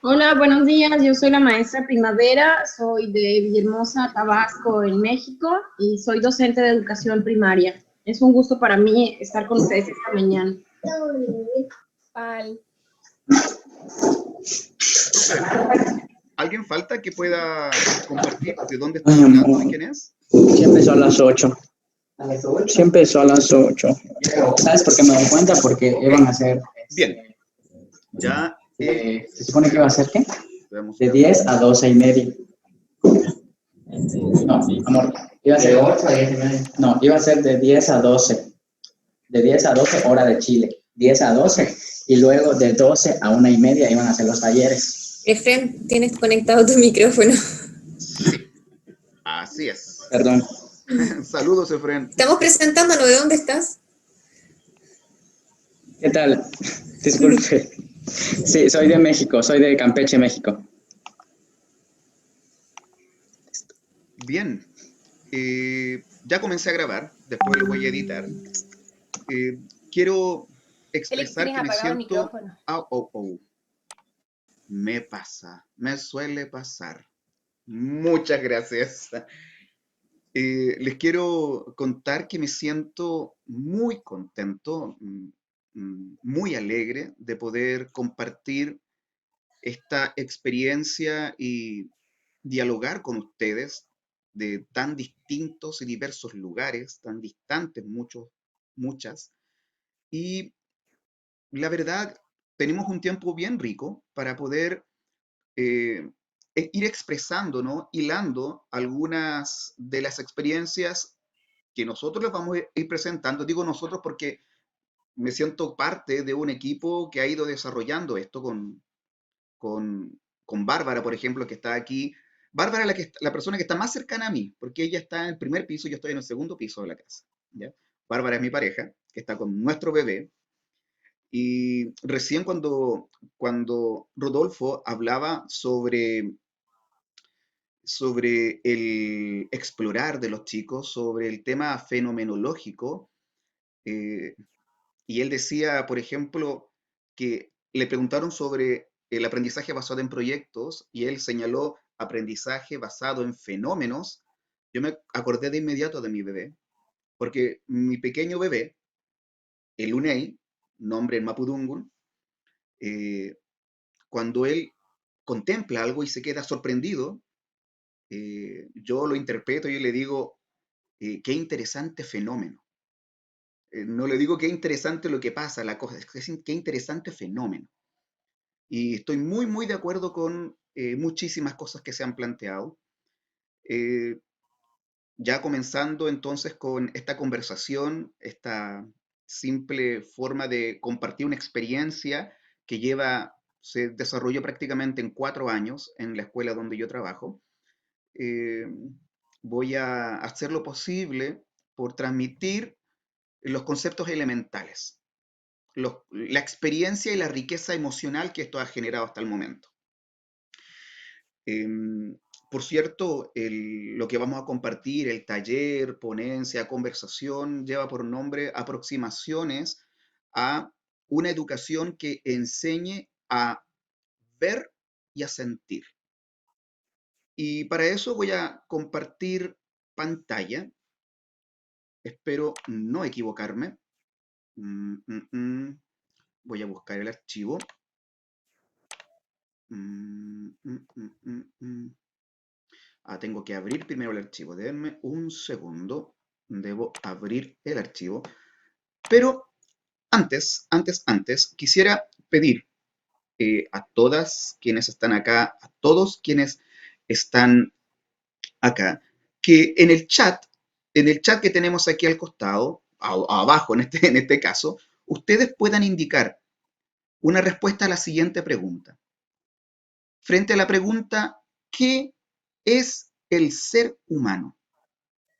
Hola, buenos días. Yo soy la maestra Primavera, soy de Villahermosa, Tabasco, en México, y soy docente de educación primaria. Es un gusto para mí estar con ustedes esta mañana. Pal. Súper. ¿Alguien falta que pueda compartir de dónde está hablando y quién es? Sí empezó a las 8. Sí empezó a las 8. ¿Sabes por qué me doy cuenta? Porque Ok, iban a hacer, bien. Ya, se supone que iba a ser ¿qué? veamos, De veamos. 10 a 12 y media. No, amor, iba a ser de 8 a 10 y media. No, iba a ser de 10 a 12. De 10 a 12 hora de Chile. 10 a Ok, 12 y luego de 12 a 1 y media iban a hacer los talleres. Efren, tienes conectado tu micrófono. sí, así es. Perdón. Saludos, Efren. Estamos presentándonos. ¿De dónde estás? ¿Qué tal? Disculpe. Sí, soy de México, soy de Campeche, México. Bien, ya comencé a grabar, después lo voy a editar. Quiero Félix, expresar tienes que me apagado el siento... micrófono. Me pasa, me suele pasar. Muchas gracias. Les quiero contar que me siento muy contento, muy alegre de poder compartir esta experiencia y dialogar con ustedes de tan distintos y diversos lugares, tan distantes muchas. Y la verdad, tenemos un tiempo bien rico para poder eh, ir expresando, ¿no? Hilando algunas de las experiencias que nosotros les vamos a ir presentando. Digo nosotros porque me siento parte de un equipo que ha ido desarrollando esto con Bárbara, por ejemplo, que está aquí. Bárbara es la persona que está más cercana a mí, porque ella está en el primer piso y yo estoy en el segundo piso de la casa. ¿Ya? Bárbara es mi pareja, que está con nuestro bebé. Y recién cuando Rodolfo hablaba sobre el explorar de los chicos, sobre el tema fenomenológico, eh, y él decía, por ejemplo, que le preguntaron sobre el aprendizaje basado en proyectos y él señaló aprendizaje basado en fenómenos. Yo me acordé de inmediato de mi bebé, porque mi pequeño bebé, el Unei, nombre en Mapudungun, eh, cuando él contempla algo y se queda sorprendido, yo lo interpreto y le digo, qué interesante fenómeno. No le digo qué interesante lo que pasa, la cosa, es que qué interesante fenómeno. Y estoy muy de acuerdo con muchísimas cosas que se han planteado. Eh, ya comenzando entonces con esta conversación, esta simple forma de compartir una experiencia que se desarrolló prácticamente en 4 años en la escuela donde yo trabajo. eh, Voy a hacer lo posible por transmitir los conceptos elementales, la experiencia y la riqueza emocional que esto ha generado hasta el momento. Em, por cierto, lo que vamos a compartir, el taller, ponencia, conversación, lleva por nombre aproximaciones a una educación que enseñe a ver y a sentir. Y para eso voy a compartir pantalla. Espero no equivocarme. Mm, mm, mm. Voy a buscar el archivo. Mm, mm, mm, mm, mm. Tengo que abrir primero el archivo. Denme un segundo. Debo abrir el archivo. Pero antes, quisiera pedir a todas quienes están acá, a todos quienes están acá, que en el chat que tenemos aquí al costado, abajo en este caso, ustedes puedan indicar una respuesta a la siguiente pregunta. Frente a la pregunta, ¿qué es el ser humano?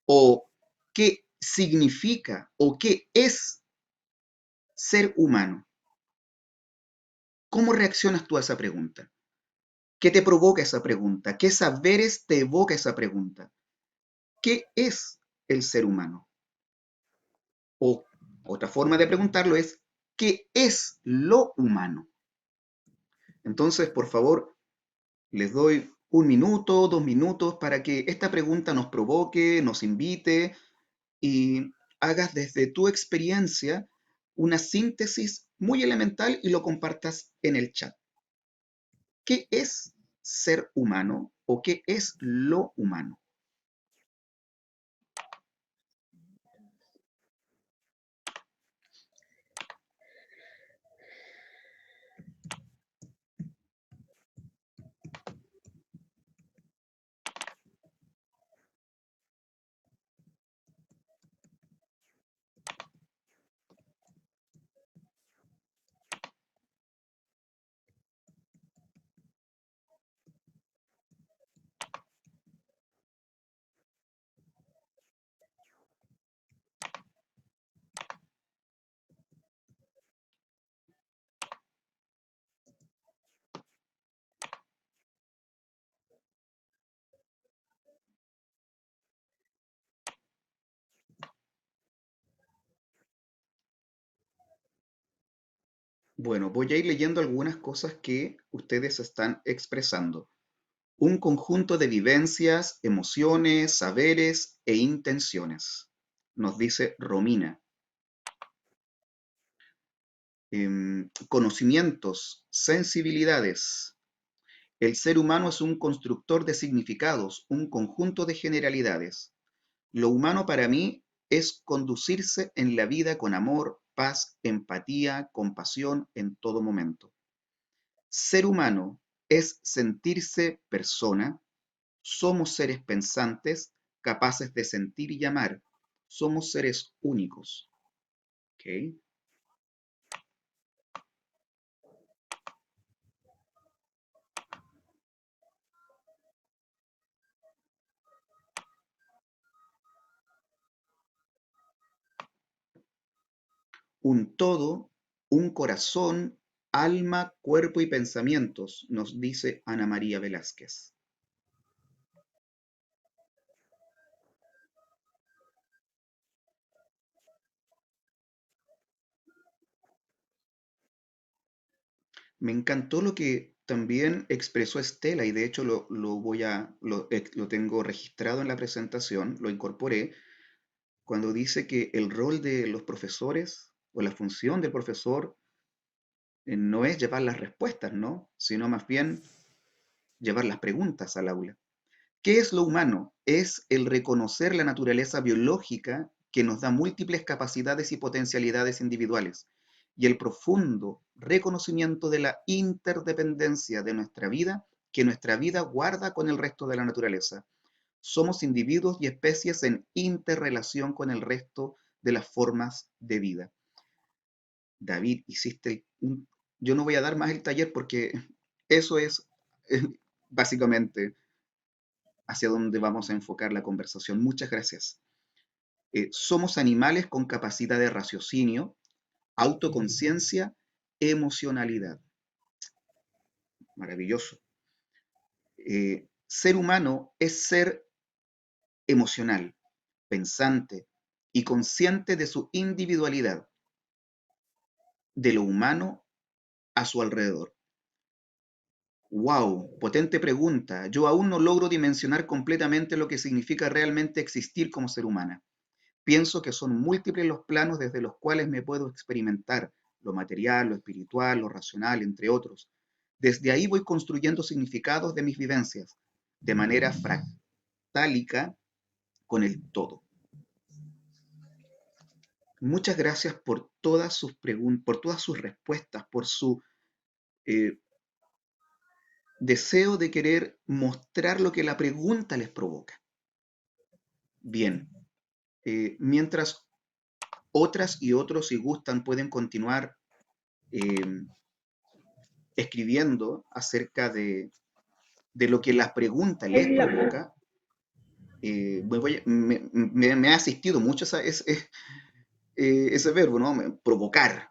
¿O qué significa o qué es ser humano? ¿Cómo reaccionas tú a esa pregunta? ¿Qué te provoca esa pregunta? ¿Qué saberes te evoca esa pregunta? ¿Qué es el ser humano? O otra forma de preguntarlo es, ¿qué es lo humano? Entonces, por favor, les doy 1 minuto, 2 minutos para que esta pregunta nos provoque, nos invite y hagas desde tu experiencia una síntesis muy elemental y lo compartas en el chat. ¿Qué es ser humano o qué es lo humano? Bueno, voy a ir leyendo algunas cosas que ustedes están expresando. Un conjunto de vivencias, emociones, saberes e intenciones, nos dice Romina. Conocimientos, sensibilidades. El ser humano es un constructor de significados, un conjunto de generalidades. Lo humano para mí es conducirse en la vida con amor, paz, empatía, compasión en todo momento. Ser humano es sentirse persona. Somos seres pensantes, capaces de sentir y amar. Somos seres únicos. ¿Ok? Un todo, un corazón, alma, cuerpo y pensamientos, nos dice Ana María Velázquez. Me encantó lo que también expresó Estela y de hecho lo tengo registrado en la presentación, lo incorporé, cuando dice que el rol de los profesores o la función del profesor no es llevar las respuestas, ¿no? Sino más bien llevar las preguntas al aula. ¿Qué es lo humano? Es el reconocer la naturaleza biológica que nos da múltiples capacidades y potencialidades individuales y el profundo reconocimiento de la interdependencia de nuestra vida que nuestra vida guarda con el resto de la naturaleza. Somos individuos y especies en interrelación con el resto de las formas de vida. David, yo no voy a dar más el taller porque eso es básicamente hacia donde vamos a enfocar la conversación. Muchas gracias. Somos animales con capacidad de raciocinio, autoconciencia, emocionalidad. Maravilloso. Ser humano es ser emocional, pensante y consciente de su individualidad, de lo humano a su alrededor. ¡Wow! Potente pregunta. Yo aún no logro dimensionar completamente lo que significa realmente existir como ser humana. Pienso que son múltiples los planos desde los cuales me puedo experimentar, lo material, lo espiritual, lo racional, entre otros. Desde ahí voy construyendo significados de mis vivencias, de manera fractálica con el todo. Muchas gracias por todas sus preguntas, por todas sus respuestas, por su eh, deseo de querer mostrar lo que la pregunta les provoca. Bien, mientras otras y otros, si gustan, pueden continuar escribiendo acerca de lo que la pregunta les provoca. Me ha asistido mucho ese verbo, ¿no? Provocar.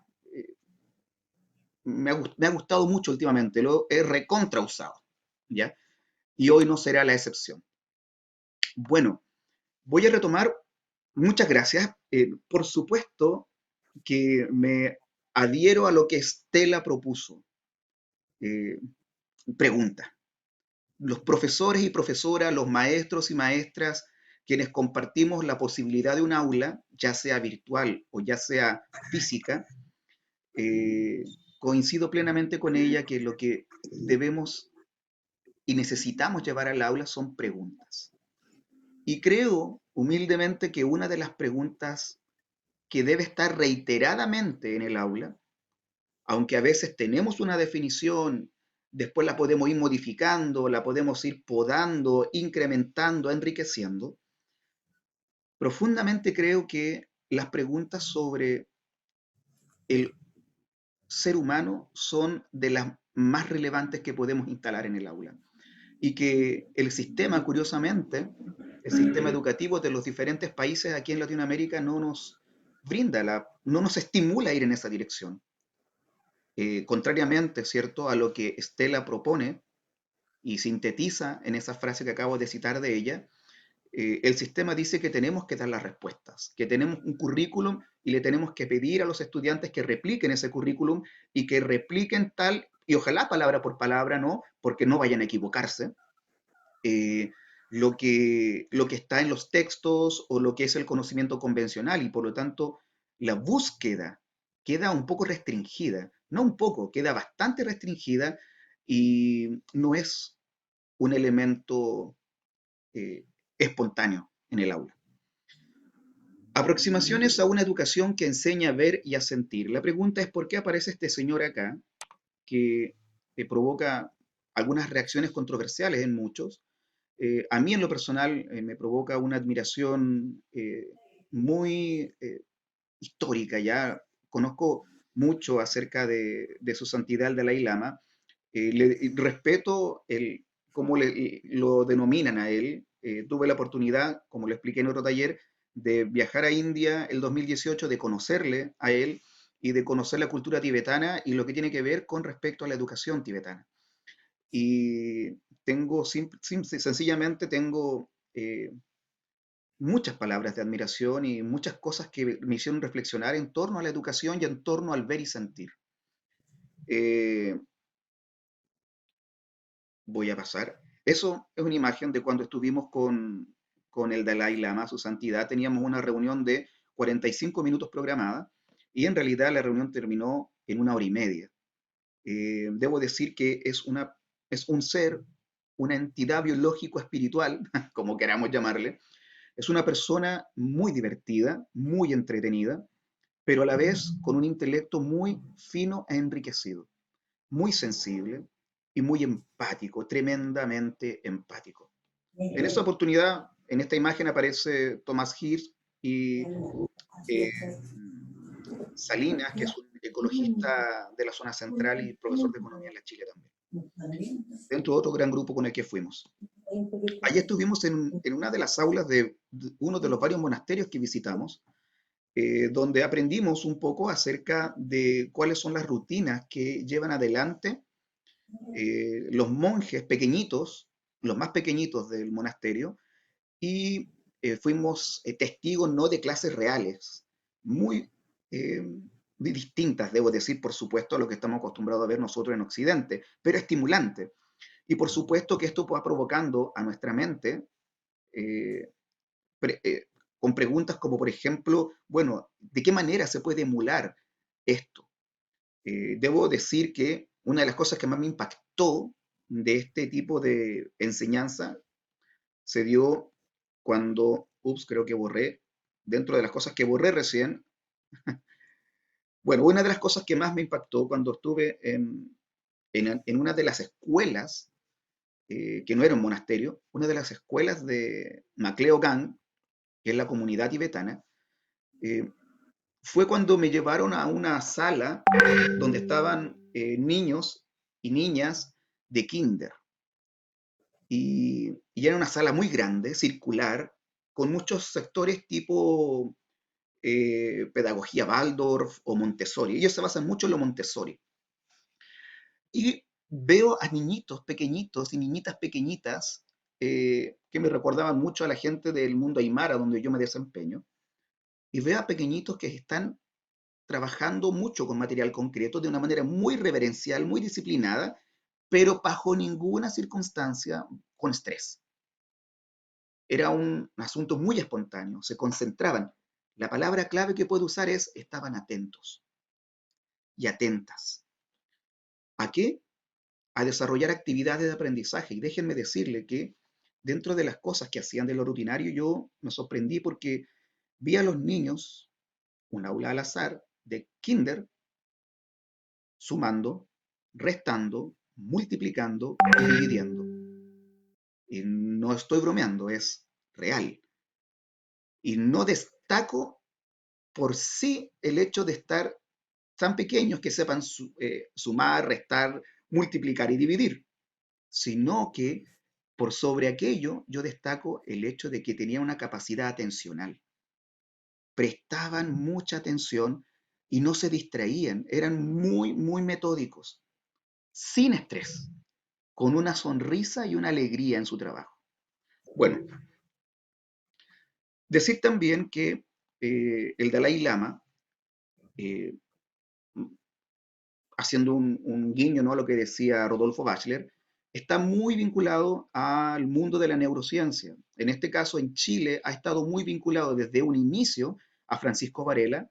Me ha gustado mucho últimamente, lo he recontrausado, ¿ya? Y hoy no será la excepción. Bueno, voy a retomar. Muchas gracias. Por supuesto que me adhiero a lo que Estela propuso. eh, pregunta. Los profesores y profesoras, los maestros y maestras, quienes compartimos la posibilidad de un aula, ya sea virtual o ya sea física, eh, coincido plenamente con ella que lo que debemos y necesitamos llevar al aula son preguntas. Y creo humildemente que una de las preguntas que debe estar reiteradamente en el aula, aunque a veces tenemos una definición, después la podemos ir modificando, la podemos ir podando, incrementando, enriqueciendo, profundamente creo que las preguntas sobre el ser humano son de las más relevantes que podemos instalar en el aula. Y que el sistema, curiosamente, el sistema educativo de los diferentes países aquí en Latinoamérica no nos brinda, no nos estimula a ir en esa dirección. Contrariamente, ¿cierto?, a lo que Estela propone y sintetiza en esa frase que acabo de citar de ella, el sistema dice que tenemos que dar las respuestas, que tenemos un currículum y le tenemos que pedir a los estudiantes que repliquen ese currículum y que repliquen tal, y ojalá palabra por palabra, ¿no? Porque no vayan a equivocarse, eh, lo que está en los textos o lo que es el conocimiento convencional y por lo tanto la búsqueda queda un poco restringida, no un poco, queda bastante restringida y no es un elemento eh, espontáneo en el aula. Aproximaciones a una educación que enseña a ver y a sentir. La pregunta es por qué aparece este señor acá que provoca algunas reacciones controversiales en muchos. A mí en lo personal me provoca una admiración muy histórica. Ya conozco mucho acerca de su santidad el Dalai Lama. Respeto cómo lo denominan a él. Tuve la oportunidad, como lo expliqué en otro taller, de viajar a India el 2018, de conocerle a él y de conocer la cultura tibetana y lo que tiene que ver con respecto a la educación tibetana. Y sencillamente tengo muchas palabras de admiración y muchas cosas que me hicieron reflexionar en torno a la educación y en torno al ver y sentir. Eh, Voy a pasar. Eso es una imagen de cuando estuvimos con el Dalai Lama, su santidad. Teníamos una reunión de 45 minutos programada y en realidad la reunión terminó en 1 hora y media. Debo decir que es un ser, una entidad biológico-espiritual, como queramos llamarle. Es una persona muy divertida, muy entretenida, pero a la vez con un intelecto muy fino e enriquecido, muy sensible y muy empático, tremendamente empático. En esta oportunidad, en esta imagen aparece Thomas Hirsch y eh, Salinas, que es un ecologista de la zona central y profesor de economía en la Chile también, dentro de otro gran grupo con el que fuimos. Allí estuvimos en una de las aulas de uno de los varios monasterios que visitamos, donde aprendimos un poco acerca de cuáles son las rutinas que llevan adelante los monjes pequeñitos, los más pequeñitos del monasterio, y fuimos testigos no de clases reales, muy distintas, debo decir, por supuesto, a lo que estamos acostumbrados a ver nosotros en Occidente, pero estimulante. Y por supuesto que esto va provocando a nuestra mente eh, pre- eh, con preguntas como, por ejemplo, bueno, ¿de qué manera se puede emular esto? Debo decir que una de las cosas que más me impactó de este tipo de enseñanza se dio cuando, creo que borré, dentro de las cosas que borré recién, bueno, una de las cosas que más me impactó cuando estuve en una de las escuelas, que no era un monasterio, una de las escuelas de Macleogan, que es la comunidad tibetana, eh, fue cuando me llevaron a una sala donde estaban niños y niñas de kinder. Y era una sala muy grande, circular, con muchos sectores tipo pedagogía Waldorf o Montessori. Ellos se basan mucho en lo Montessori. Y veo a niñitos pequeñitos y niñitas pequeñitas que me recordaban mucho a la gente del mundo aymara donde yo me desempeño. Y veo a pequeñitos que están trabajando mucho con material concreto de una manera muy reverencial, muy disciplinada, pero bajo ninguna circunstancia con estrés. Era un asunto muy espontáneo, se concentraban. La palabra clave que puedo usar es estaban atentos y atentas. ¿A qué? A desarrollar actividades de aprendizaje. Y déjenme decirle que dentro de las cosas que hacían de lo rutinario, yo me sorprendí porque vi a los niños, un aula al azar, de kinder, sumando, restando, multiplicando y dividiendo. Y no estoy bromeando, es real. Y no destaco por sí el hecho de estar tan pequeños que sepan sumar, restar, multiplicar y dividir, sino que por sobre aquello yo destaco el hecho de que tenían una capacidad atencional. Prestaban mucha atención y no se distraían, eran muy, muy metódicos, sin estrés, con una sonrisa y una alegría en su trabajo. Bueno, decir también que el Dalai Lama, eh, haciendo un guiño, ¿no?, a lo que decía Rodolfo Bachler, está muy vinculado al mundo de la neurociencia. En este caso, en Chile, ha estado muy vinculado desde un inicio a Francisco Varela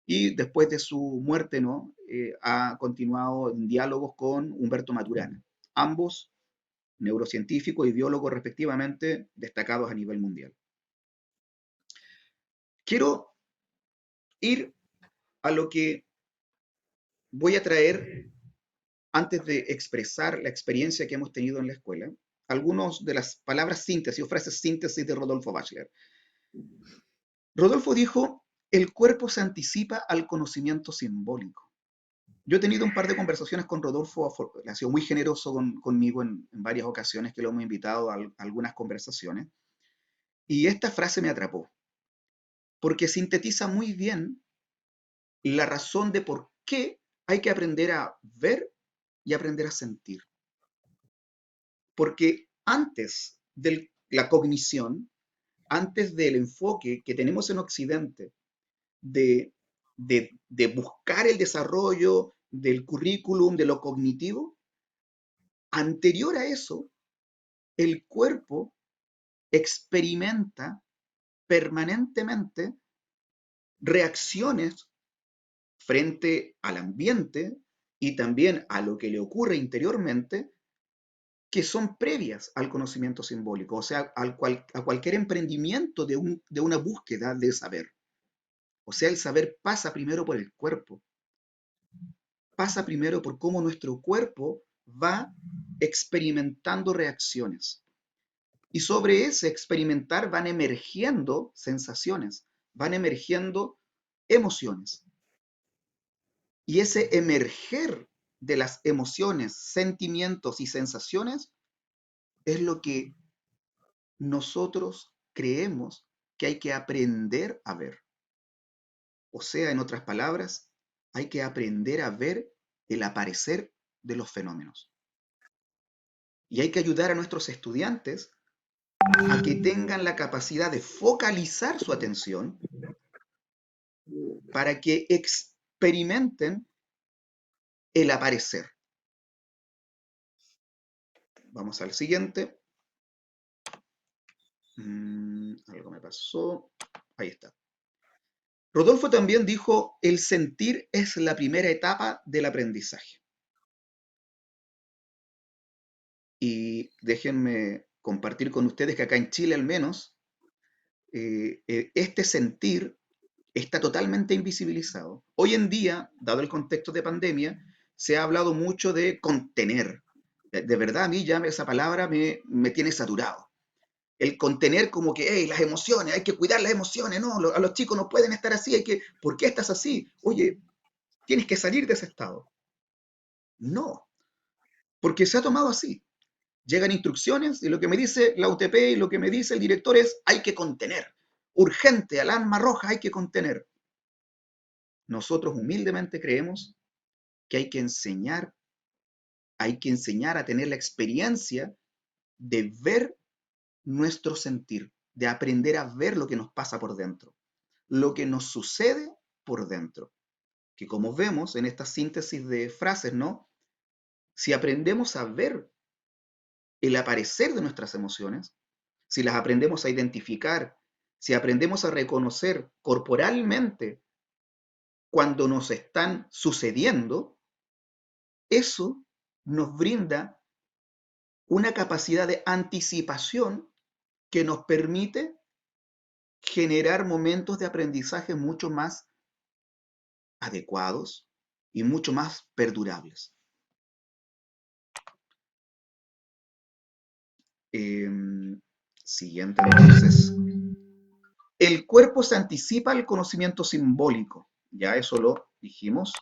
y después de su muerte, ¿no?, ha continuado en diálogos con Humberto Maturana, ambos neurocientíficos y biólogos respectivamente destacados a nivel mundial. Quiero ir a lo que voy a traer antes de expresar la experiencia que hemos tenido en la escuela, algunas de las palabras síntesis o frases síntesis de Rodolfo Bachler. Rodolfo dijo, el cuerpo se anticipa al conocimiento simbólico. Yo he tenido un par de conversaciones con Rodolfo, ha sido muy generoso conmigo en varias ocasiones que lo hemos invitado a algunas conversaciones, y esta frase me atrapó, porque sintetiza muy bien la razón de por qué hay que aprender a ver y aprender a sentir. Porque antes de la cognición, antes del enfoque que tenemos en Occidente de, de buscar el desarrollo del currículum, de lo cognitivo, anterior a eso, el cuerpo experimenta permanentemente reacciones frente al ambiente y también a lo que le ocurre interiormente que son previas al conocimiento simbólico, o sea, a cualquier emprendimiento de una búsqueda de saber. O sea, el saber pasa primero por el cuerpo, pasa primero por cómo nuestro cuerpo va experimentando reacciones. Y sobre ese experimentar van emergiendo sensaciones, van emergiendo emociones. Y ese emerger de las emociones, sentimientos y sensaciones es lo que nosotros creemos que hay que aprender a ver. O sea, en otras palabras, hay que aprender a ver el aparecer de los fenómenos. Y hay que ayudar a nuestros estudiantes a que tengan la capacidad de focalizar su atención para que experimenten el aparecer. Vamos al siguiente. Algo me pasó. Ahí está. Rodolfo también dijo, el sentir es la primera etapa del aprendizaje. Y déjenme compartir con ustedes que acá en Chile al menos, este sentir está totalmente invisibilizado. Hoy en día, dado el contexto de pandemia, se ha hablado mucho de contener. De verdad, a mí ya esa palabra me tiene saturado. El contener como que, hey, las emociones, hay que cuidar las emociones, no, a los chicos no pueden estar así, ¿por qué estás así? Oye, tienes que salir de ese estado. No, porque se ha tomado así. Llegan instrucciones y lo que me dice la UTP y lo que me dice el director es, hay que contener. Urgente, alarma roja, hay que contener. Nosotros humildemente creemos que hay que enseñar a tener la experiencia de ver nuestro sentir, de aprender a ver lo que nos pasa por dentro, lo que nos sucede por dentro. Que como vemos en esta síntesis de frases, ¿no? si aprendemos a ver el aparecer de nuestras emociones, si las aprendemos a identificar, si aprendemos a reconocer corporalmente cuando nos están sucediendo, eso nos brinda una capacidad de anticipación que nos permite generar momentos de aprendizaje mucho más adecuados y mucho más perdurables. Siguiente, entonces. El cuerpo se anticipa al conocimiento simbólico. Ya eso lo dijimos.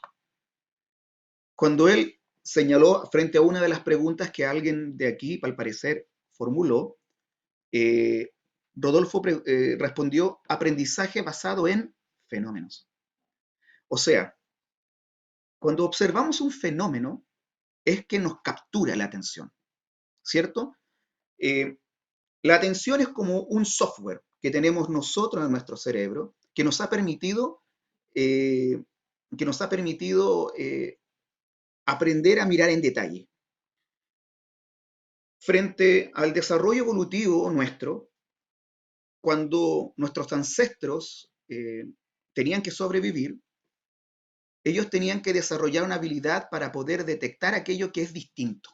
Cuando él señaló frente a una de las preguntas que alguien de aquí, al parecer, formuló, Rodolfo respondió aprendizaje basado en fenómenos. O sea, cuando observamos un fenómeno, es que nos captura la atención, ¿cierto? La atención es como un software que tenemos nosotros en nuestro cerebro que nos ha permitido, aprender a mirar en detalle. Frente al desarrollo evolutivo nuestro, cuando nuestros ancestros tenían que sobrevivir, ellos tenían que desarrollar una habilidad para poder detectar aquello que es distinto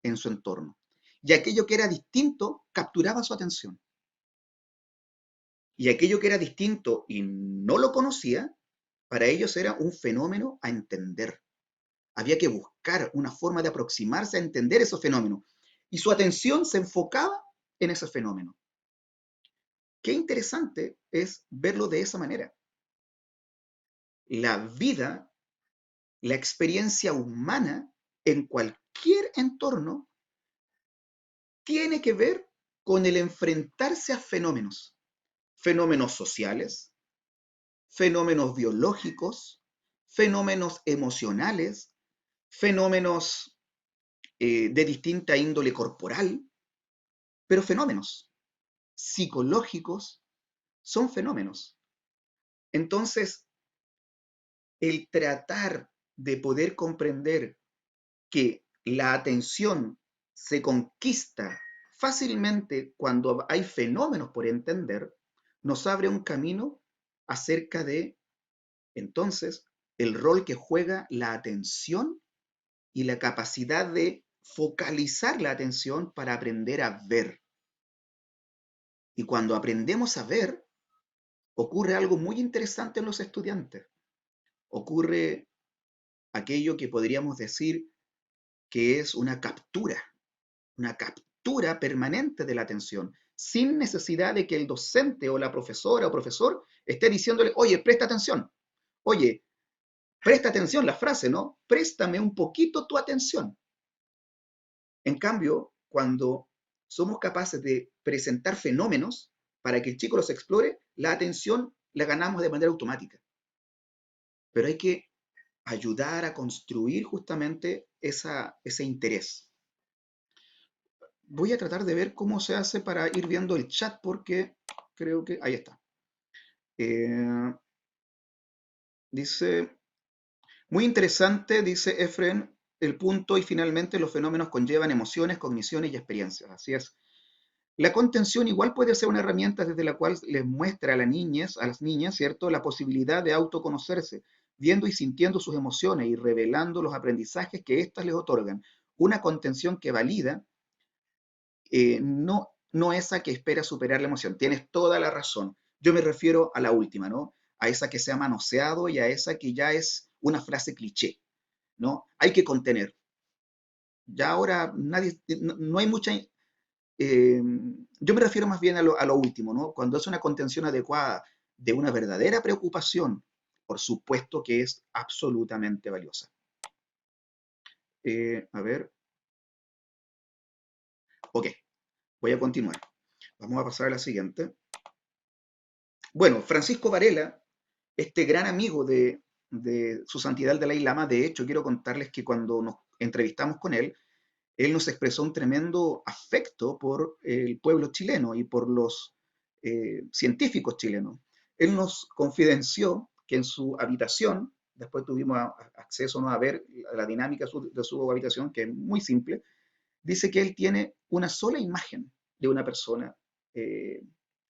en su entorno. Y aquello que era distinto capturaba su atención. Y aquello que era distinto y no lo conocía, para ellos era un fenómeno a entender. Había que buscar una forma de aproximarse a entender esos fenómenos. Y su atención se enfocaba en ese fenómeno. Qué interesante es verlo de esa manera. La vida, la experiencia humana en cualquier entorno tiene que ver con el enfrentarse a fenómenos. Fenómenos sociales, fenómenos biológicos, fenómenos emocionales, fenómenos de distinta índole corporal, pero fenómenos psicológicos son fenómenos. Entonces, el tratar de poder comprender que la atención se conquista fácilmente cuando hay fenómenos por entender, nos abre un camino acerca de, entonces, el rol que juega la atención y la capacidad de focalizar la atención para aprender a ver. Y cuando aprendemos a ver, ocurre algo muy interesante en los estudiantes. Ocurre aquello que podríamos decir que es una captura permanente de la atención, sin necesidad de que el docente o la profesora o profesor esté diciéndole, oye, presta atención, oye, presta atención, la frase, ¿no? Préstame un poquito tu atención. En cambio, cuando somos capaces de presentar fenómenos para que el chico los explore, la atención la ganamos de manera automática. Pero hay que ayudar a construir justamente ese interés. Voy a tratar de ver cómo se hace para ir viendo el chat porque creo que ahí está. Dice, muy interesante, dice Efren, el punto y finalmente los fenómenos conllevan emociones, cogniciones y experiencias. Así es. La contención igual puede ser una herramienta desde la cual les muestra a las niñas, ¿cierto?, la posibilidad de autoconocerse, viendo y sintiendo sus emociones y revelando los aprendizajes que éstas les otorgan. Una contención que valida no esa que espera superar la emoción. Tienes toda la razón. Yo me refiero a la última, ¿no? A esa que se ha manoseado y a esa que ya es una frase cliché, ¿no? Hay que contener. Ya ahora no hay mucha... yo me refiero más bien a lo último, ¿no? Cuando es una contención adecuada de una verdadera preocupación, por supuesto que es absolutamente valiosa. A ver. Ok, voy a continuar. Vamos a pasar a la siguiente. Bueno, Francisco Varela, este gran amigo de su santidad el Dalai Lama, de hecho, quiero contarles que cuando nos entrevistamos con él nos expresó un tremendo afecto por el pueblo chileno y por los científicos chilenos. Él nos confidenció que en su habitación después tuvimos acceso, ¿no?, a ver la dinámica de su habitación, que es muy simple. Dice que él tiene una sola imagen de una persona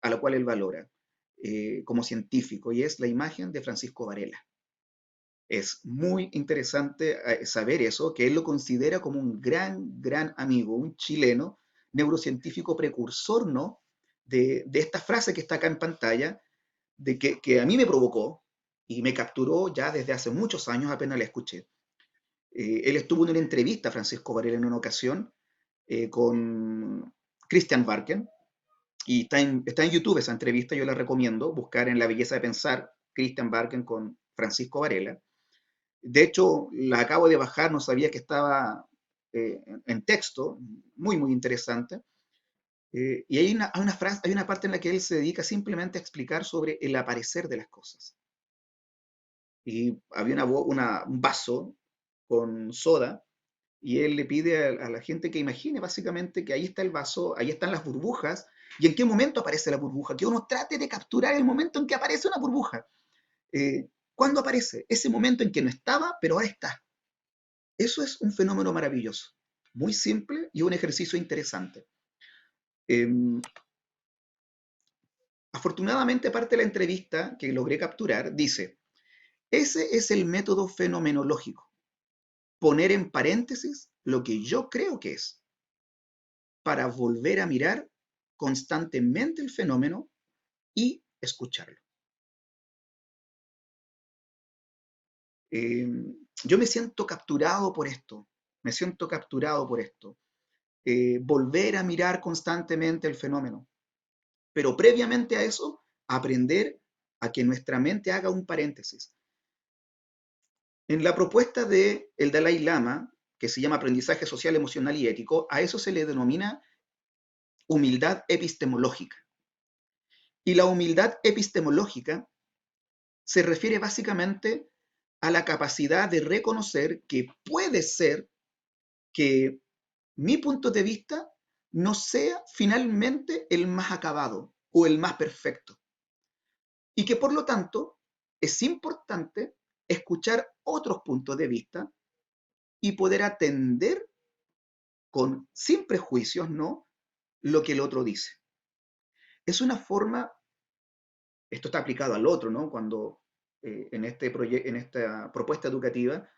a la cual él valora como científico, y es la imagen de Francisco Varela. Es muy interesante saber eso, que él lo considera como un gran amigo, un chileno, neurocientífico precursor, ¿no?, de esta frase que está acá en pantalla, de que a mí me provocó y me capturó ya desde hace muchos años, apenas la escuché. Él estuvo en una entrevista, Francisco Varela, en una ocasión, con Christian Barken, y está en YouTube esa entrevista, yo la recomiendo, buscar en La belleza de pensar, Christian Barken con Francisco Varela. De hecho, la acabo de bajar, no sabía que estaba en texto, muy interesante. Y hay una frase, hay una parte en la que él se dedica simplemente a explicar sobre el aparecer de las cosas. Y había un vaso con soda, y él le pide a la gente que imagine básicamente que ahí está el vaso, ahí están las burbujas, y en qué momento aparece la burbuja, que uno trate de capturar el momento en que aparece una burbuja. ¿Cuándo aparece? Ese momento en que no estaba, pero ahora está. Eso es un fenómeno maravilloso, muy simple y un ejercicio interesante. Afortunadamente, parte de la entrevista que logré capturar dice: ese es el método fenomenológico, poner en paréntesis lo que yo creo que es, para volver a mirar constantemente el fenómeno y escucharlo. Yo me siento capturado por esto, volver a mirar constantemente el fenómeno, pero previamente a eso, aprender a que nuestra mente haga un paréntesis. En la propuesta del Dalai Lama, que se llama aprendizaje social, emocional y ético, a eso se le denomina humildad epistemológica. Y la humildad epistemológica se refiere básicamente a la capacidad de reconocer que puede ser que mi punto de vista no sea finalmente el más acabado o el más perfecto. Y que por lo tanto es importante escuchar otros puntos de vista y poder atender sin prejuicios, ¿no?, lo que el otro dice. Es una forma, esto está aplicado al otro, ¿no?, cuando en esta propuesta educativa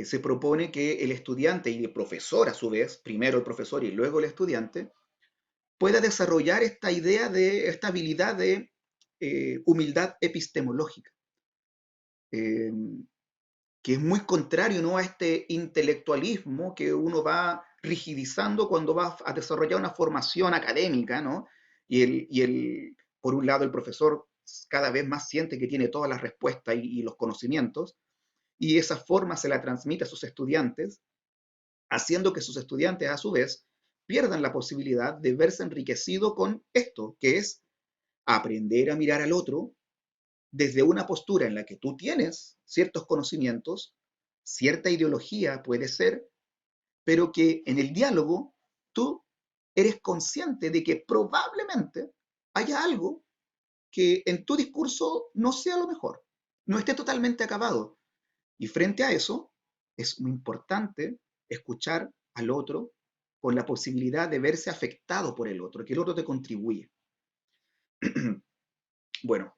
se propone que el estudiante y el profesor, a su vez, primero el profesor y luego el estudiante, pueda desarrollar esta habilidad de humildad epistemológica, que es muy contrario, ¿no?, a este intelectualismo que uno va rigidizando cuando va a desarrollar una formación académica, ¿no? Por un lado, el profesor cada vez más siente que tiene todas las respuestas y los conocimientos, y esa forma se la transmite a sus estudiantes, haciendo que sus estudiantes, a su vez, pierdan la posibilidad de verse enriquecido con esto, que es aprender a mirar al otro desde una postura en la que tú tienes ciertos conocimientos, cierta ideología puede ser, pero que en el diálogo tú eres consciente de que probablemente haya algo que en tu discurso no sea lo mejor, no esté totalmente acabado. Y frente a eso, es muy importante escuchar al otro con la posibilidad de verse afectado por el otro, que el otro te contribuye. Bueno,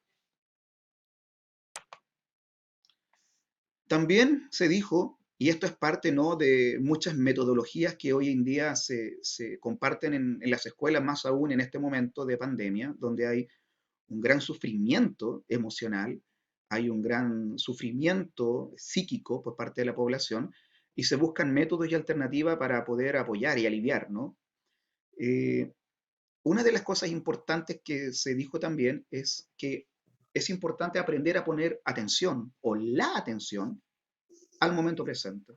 también se dijo, y esto es parte, ¿no?, de muchas metodologías que hoy en día se comparten en las escuelas, más aún en este momento de pandemia, donde hay un gran sufrimiento emocional, hay un gran sufrimiento psíquico por parte de la población, y se buscan métodos y alternativas para poder apoyar y aliviar, ¿no? Una de las cosas importantes que se dijo también es que es importante aprender a poner atención o la atención al momento presente.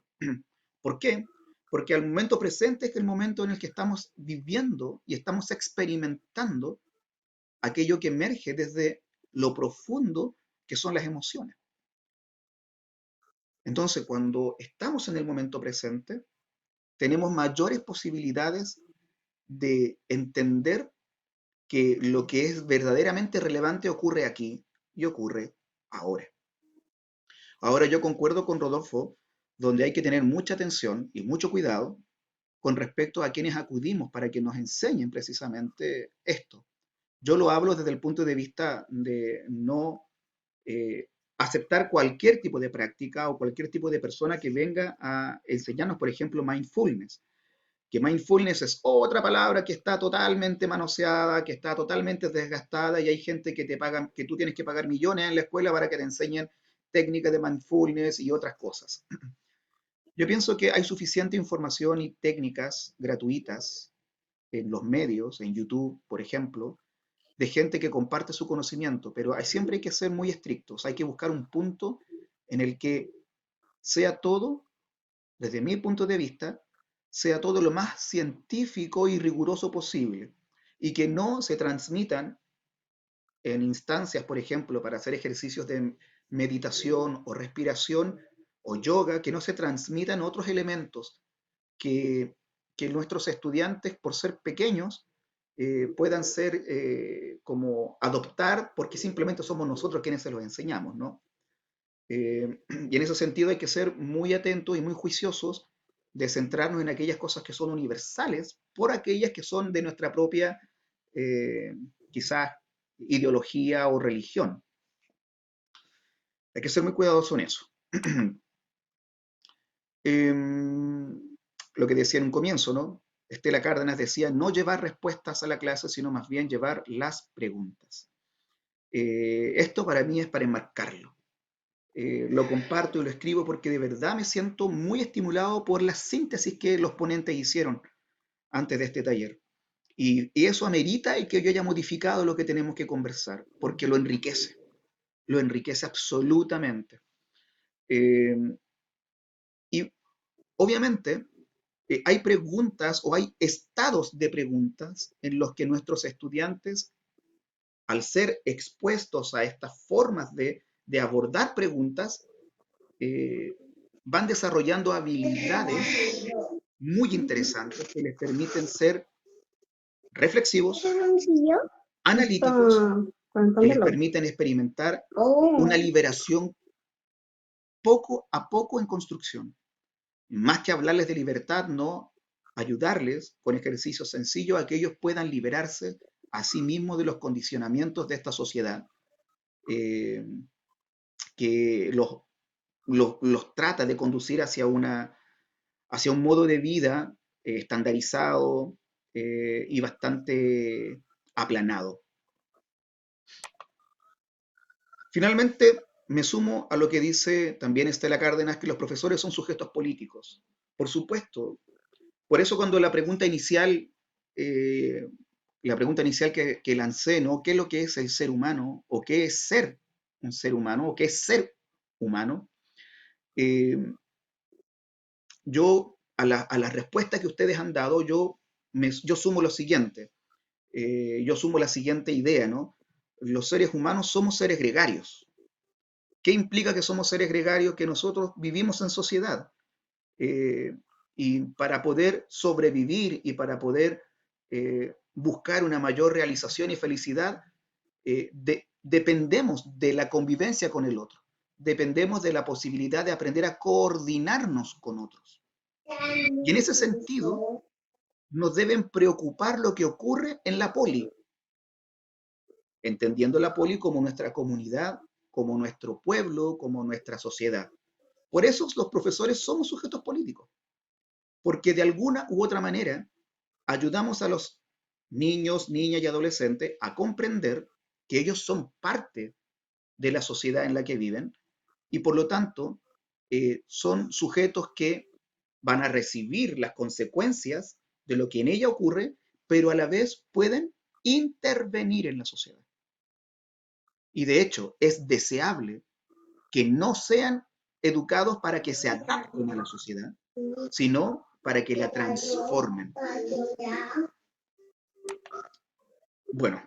¿Por qué? Porque al momento presente es el momento en el que estamos viviendo y estamos experimentando aquello que emerge desde lo profundo que son las emociones. Entonces, cuando estamos en el momento presente, tenemos mayores posibilidades de entender que lo que es verdaderamente relevante ocurre aquí y ocurre ahora. Ahora yo concuerdo con Rodolfo, donde hay que tener mucha atención y mucho cuidado con respecto a quienes acudimos para que nos enseñen precisamente esto. Yo lo hablo desde el punto de vista de no aceptar cualquier tipo de práctica o cualquier tipo de persona que venga a enseñarnos, por ejemplo, mindfulness. Que mindfulness es otra palabra que está totalmente manoseada, que está totalmente desgastada y hay gente que te paga, que tú tienes que pagar millones en la escuela para que te enseñen técnicas de mindfulness y otras cosas. Yo pienso que hay suficiente información y técnicas gratuitas en los medios, en YouTube, por ejemplo, de gente que comparte su conocimiento, pero siempre hay que ser muy estrictos, hay que buscar un punto en el que sea todo, desde mi punto de vista, sea todo lo más científico y riguroso posible y que no se transmitan en instancias, por ejemplo, para hacer ejercicios de meditación o respiración o yoga, que no se transmitan otros elementos que, que nuestros estudiantes, por ser pequeños, puedan ser como adoptar porque simplemente somos nosotros quienes se los enseñamos, ¿no? Y en ese sentido hay que ser muy atentos y muy juiciosos de centrarnos en aquellas cosas que son universales por aquellas que son de nuestra propia, eh, quizás, ideología o religión. Hay que ser muy cuidadosos en eso. Lo que decía en un comienzo, ¿no? Estela Cárdenas decía, no llevar respuestas a la clase, sino más bien llevar las preguntas. Esto para mí es para enmarcarlo. Lo comparto y lo escribo porque de verdad me siento muy estimulado por la síntesis que los ponentes hicieron antes de este taller. Y eso amerita el que yo haya modificado lo que tenemos que conversar, porque lo enriquece absolutamente. Eh, y obviamente hay preguntas o hay estados de preguntas en los que nuestros estudiantes, al ser expuestos a estas formas de abordar preguntas, eh, van desarrollando habilidades muy interesantes que les permiten ser reflexivos, analíticos, que les permiten experimentar una liberación poco a poco en construcción. Más que hablarles de libertad, no ayudarles con ejercicios sencillos a que ellos puedan liberarse a sí mismos de los condicionamientos de esta sociedad eh, que los trata de conducir hacia un modo de vida estandarizado y bastante aplanado. Finalmente, me sumo a lo que dice también Estela Cárdenas, que los profesores son sujetos políticos. Por supuesto. Por eso cuando eh, la pregunta inicial que lancé, ¿no? ¿Qué es lo que es el ser humano? ¿O qué es ser un ser humano? ¿O qué es ser humano? Eh, yo, a la respuesta que ustedes han dado, yo sumo lo siguiente. Yo sumo la siguiente idea, ¿no? Los seres humanos somos seres gregarios. ¿Qué implica que somos seres gregarios? Que nosotros vivimos en sociedad. Eh, y para poder sobrevivir y para poder buscar una mayor realización y felicidad, dependemos de la convivencia con el otro. Dependemos de la posibilidad de aprender a coordinarnos con otros. Y en ese sentido, nos deben preocupar lo que ocurre en la poli, entendiendo la poli como nuestra comunidad, como nuestro pueblo, como nuestra sociedad. Por eso los profesores somos sujetos políticos, porque de alguna u otra manera ayudamos a los niños, niñas y adolescentes a comprender que ellos son parte de la sociedad en la que viven y por lo tanto son sujetos que van a recibir las consecuencias de lo que en ella ocurre, pero a la vez pueden intervenir en la sociedad. Y de hecho es deseable que no sean educados para que se adapten a la sociedad, sino para que la transformen. Bueno,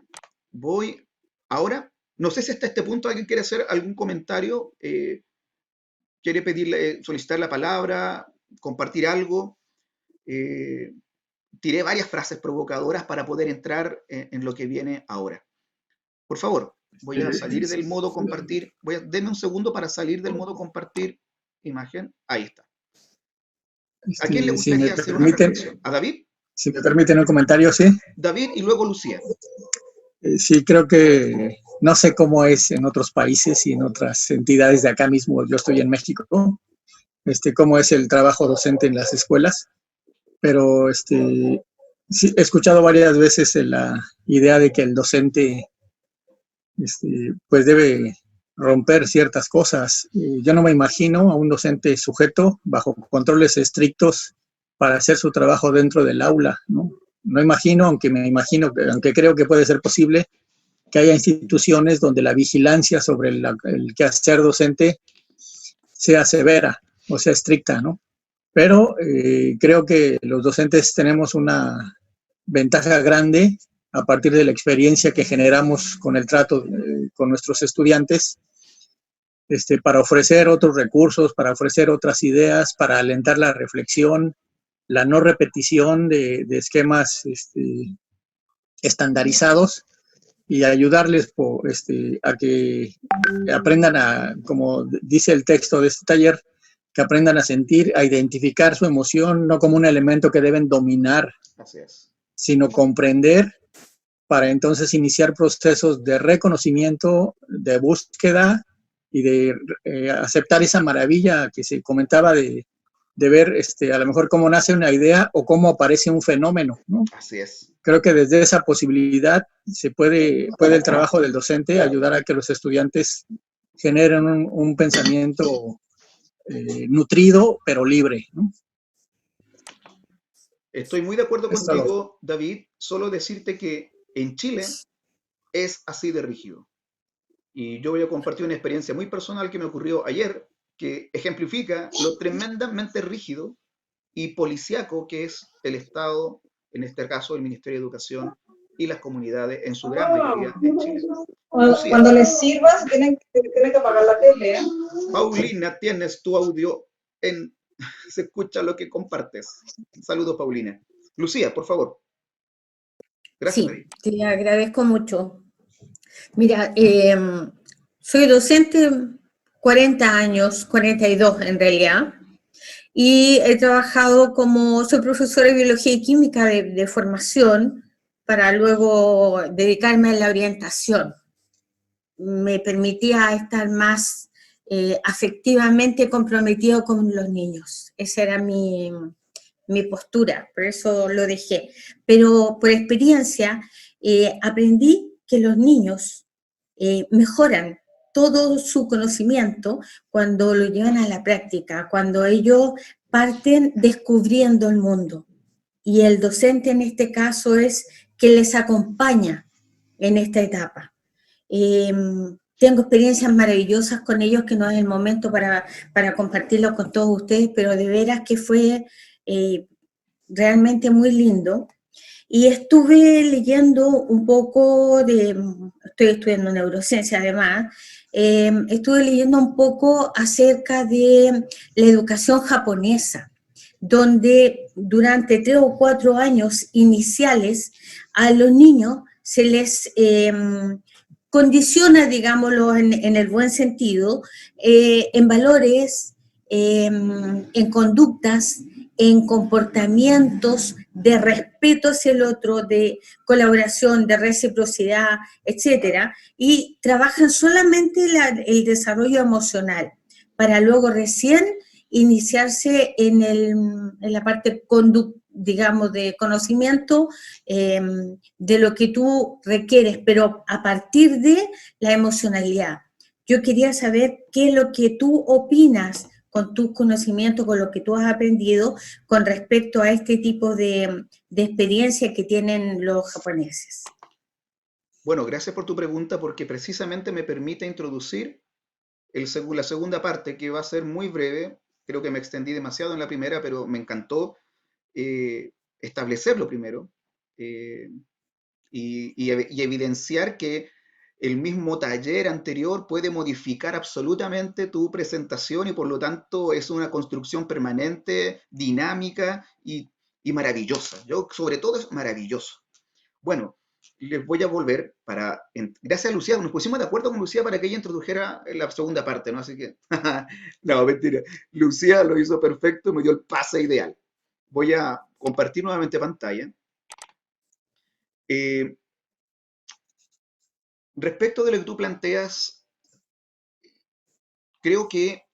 voy ahora. No sé si hasta este punto alguien quiere hacer algún comentario, quiere pedirle, solicitar la palabra, compartir algo. Eh, Tiré varias frases provocadoras para poder entrar en lo que viene ahora. Por favor, Voy a salir del modo compartir. Denme un segundo para salir del modo compartir imagen. Ahí está. ¿A quién le Si me gustaría hacer una permiten, reflexión? ¿A David? si me permiten un comentario, sí. David y luego Lucía. Sí, creo que no sé cómo es en otros países y en otras entidades de acá mismo. Yo estoy en México, cómo es el trabajo docente en las escuelas, pero sí, he escuchado varias veces la idea de que el docente pues debe romper ciertas cosas. Yo no me imagino a un docente sujeto bajo controles estrictos para hacer su trabajo dentro del aula, ¿no? No imagino, aunque creo que puede ser posible, que haya instituciones donde la vigilancia sobre el quehacer docente sea severa o sea estricta, ¿no? Pero creo que los docentes tenemos una ventaja grande a partir de la experiencia que generamos con el trato con nuestros estudiantes, para ofrecer otros recursos, para ofrecer otras ideas, para alentar la reflexión, la no repetición de esquemas estandarizados y ayudarles a que aprendan como dice el texto de este taller, que aprendan a sentir, a identificar su emoción, no como un elemento que deben dominar, sino comprender, para entonces iniciar procesos de reconocimiento, de búsqueda y de aceptar esa maravilla que se comentaba de ver a lo mejor cómo nace una idea o cómo aparece un fenómeno, ¿no? Así es. Creo que desde esa posibilidad puede el trabajo del docente ayudar a que los estudiantes generen un pensamiento nutrido, pero libre, ¿no? Estoy muy de acuerdo contigo, David. Solo decirte que en Chile es así de rígido. Y yo voy a compartir una experiencia muy personal que me ocurrió ayer, que ejemplifica lo tremendamente rígido y policíaco que es el Estado, en este caso el Ministerio de Educación y las comunidades en su gran mayoría en Chile. Cuando les sirvas, tienen que apagar la tele, ¿eh? Paulina, tienes tu audio en... Se escucha lo que compartes. Saludos, Paulina. Lucía, por favor. Gracias, Sí, te agradezco mucho. Mira, soy docente 40 años, 42 en realidad, y he trabajado soy profesora de biología y química de formación para luego dedicarme a la orientación. Me permitía estar más afectivamente comprometido con los niños. Esa era mi postura, por eso lo dejé. Pero por experiencia aprendí que los niños mejoran todo su conocimiento cuando lo llevan a la práctica, cuando ellos parten descubriendo el mundo. Y el docente en este caso es que les acompaña en esta etapa. Tengo experiencias maravillosas con ellos que no es el momento para compartirlo con todos ustedes, pero de veras que fue realmente muy lindo. Y estuve leyendo un poco estoy estudiando neurociencia además, estuve leyendo un poco acerca de la educación japonesa, donde durante 3 o 4 años iniciales a los niños se les condiciona, digámoslo en el buen sentido, en valores, en conductas, en comportamientos de respeto hacia el otro, de colaboración, de reciprocidad, etcétera, y trabajan solamente el desarrollo emocional para luego recién iniciarse en la parte digamos, de conocimiento de lo que tú requieres, pero a partir de la emocionalidad. Yo quería saber qué es lo que tú opinas con tus conocimientos, con lo que tú has aprendido con respecto a este tipo de experiencia que tienen los japoneses. Bueno, gracias por tu pregunta porque precisamente me permite introducir la segunda parte, que va a ser muy breve. Creo que me extendí demasiado en la primera, pero me encantó establecerlo primero y evidenciar que el mismo taller anterior puede modificar absolutamente tu presentación y por lo tanto es una construcción permanente, dinámica y maravillosa. Sobre todo es maravilloso. Bueno, les voy a volver para... Gracias a Lucía, nos pusimos de acuerdo con Lucía para que ella introdujera la segunda parte, ¿no? Así que... No, mentira. Lucía lo hizo perfecto, me dio el pase ideal. Voy a compartir nuevamente pantalla. Respecto de lo que tú planteas, creo que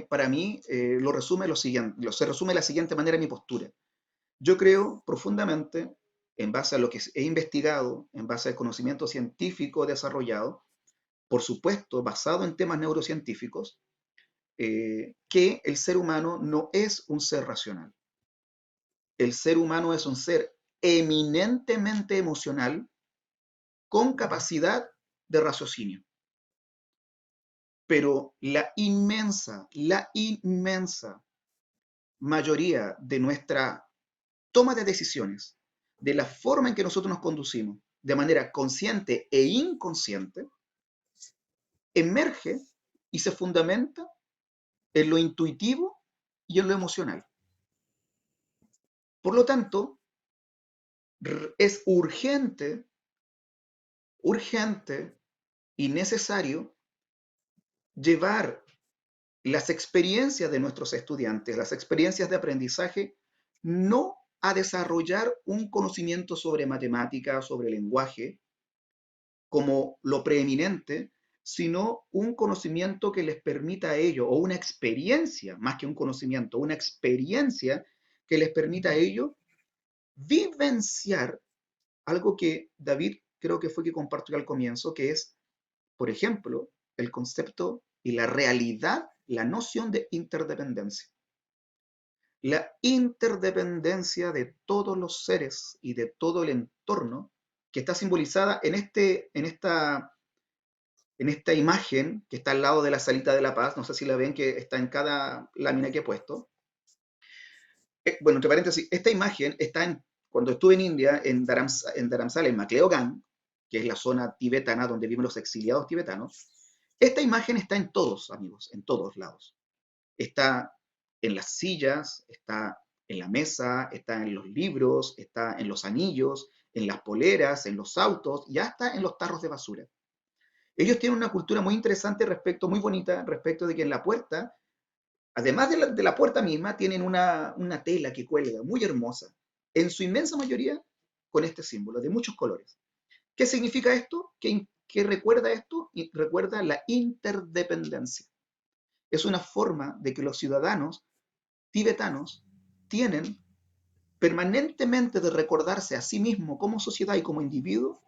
para mí se resume de la siguiente manera mi postura. Yo creo profundamente, en base a lo que he investigado, en base al conocimiento científico desarrollado, por supuesto, basado en temas neurocientíficos, que el ser humano no es un ser racional. El ser humano es un ser eminentemente emocional con capacidad de raciocinio. Pero la inmensa mayoría de nuestra toma de decisiones, de la forma en que nosotros nos conducimos, de manera consciente e inconsciente, emerge y se fundamenta en lo intuitivo y en lo emocional. Por lo tanto, es urgente y necesario llevar las experiencias de nuestros estudiantes, las experiencias de aprendizaje, no a desarrollar un conocimiento sobre matemática, sobre lenguaje, como lo preeminente, sino un conocimiento que les permita a ellos, o una experiencia, más que un conocimiento, una experiencia que les permita a ellos vivenciar algo que David creo que fue que compartió al comienzo, que es, por ejemplo, el concepto y la realidad, la noción de interdependencia. La interdependencia de todos los seres y de todo el entorno que está simbolizada en esta imagen que está al lado de la salita de la paz, no sé si la ven, que está en cada lámina que he puesto. Bueno, entre paréntesis, esta imagen está cuando estuve en India, en Dharamsala, en Macleogan, que es la zona tibetana donde viven los exiliados tibetanos. Esta imagen está en todos, amigos, en todos lados. Está en las sillas, está en la mesa, está en los libros, está en los anillos, en las poleras, en los autos y hasta en los tarros de basura. Ellos tienen una cultura muy interesante muy bonita, respecto de que en la puerta, además de la puerta misma, tienen una tela que cuelga, muy hermosa, en su inmensa mayoría con este símbolo, de muchos colores. ¿Qué significa esto? ¿Qué recuerda esto? Recuerda la interdependencia. Es una forma de que los ciudadanos tibetanos tienen permanentemente de recordarse a sí mismos como sociedad y como individuo,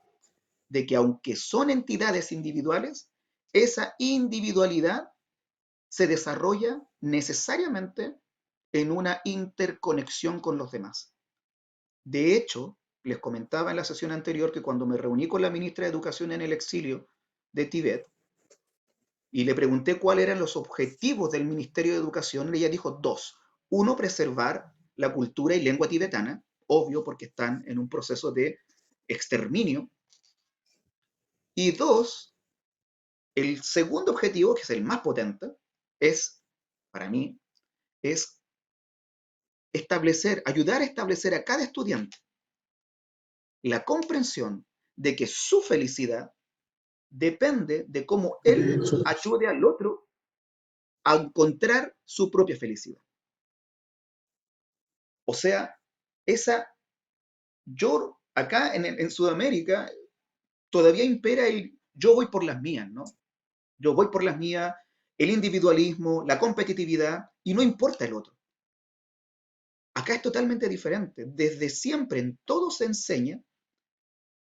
de que aunque son entidades individuales, esa individualidad se desarrolla necesariamente en una interconexión con los demás. De hecho, les comentaba en la sesión anterior que cuando me reuní con la ministra de Educación en el exilio de Tíbet y le pregunté cuáles eran los objetivos del Ministerio de Educación, ella dijo dos. Uno, preservar la cultura y lengua tibetana, obvio porque están en un proceso de exterminio. Y dos, el segundo objetivo, que es el más potente, para mí, es ayudar a establecer a cada estudiante la comprensión de que su felicidad depende de cómo él ayude al otro a encontrar su propia felicidad. O sea, acá en Sudamérica todavía impera el yo voy por las mías, ¿no? Yo voy por las mías, el individualismo, la competitividad, y no importa el otro. Acá es totalmente diferente. Desde siempre en todo se enseña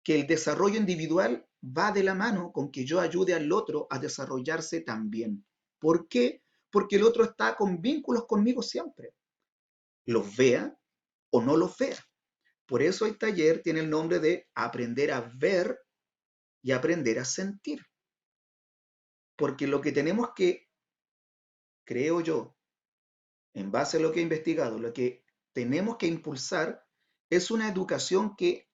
que el desarrollo individual va de la mano con que yo ayude al otro a desarrollarse también. ¿Por qué? Porque el otro está con vínculos conmigo siempre. Los vea o no los vea. Por eso el taller tiene el nombre de aprender a ver y aprender a sentir. Porque lo que tenemos que, creo yo, en base a lo que he investigado, lo que tenemos que impulsar es una educación que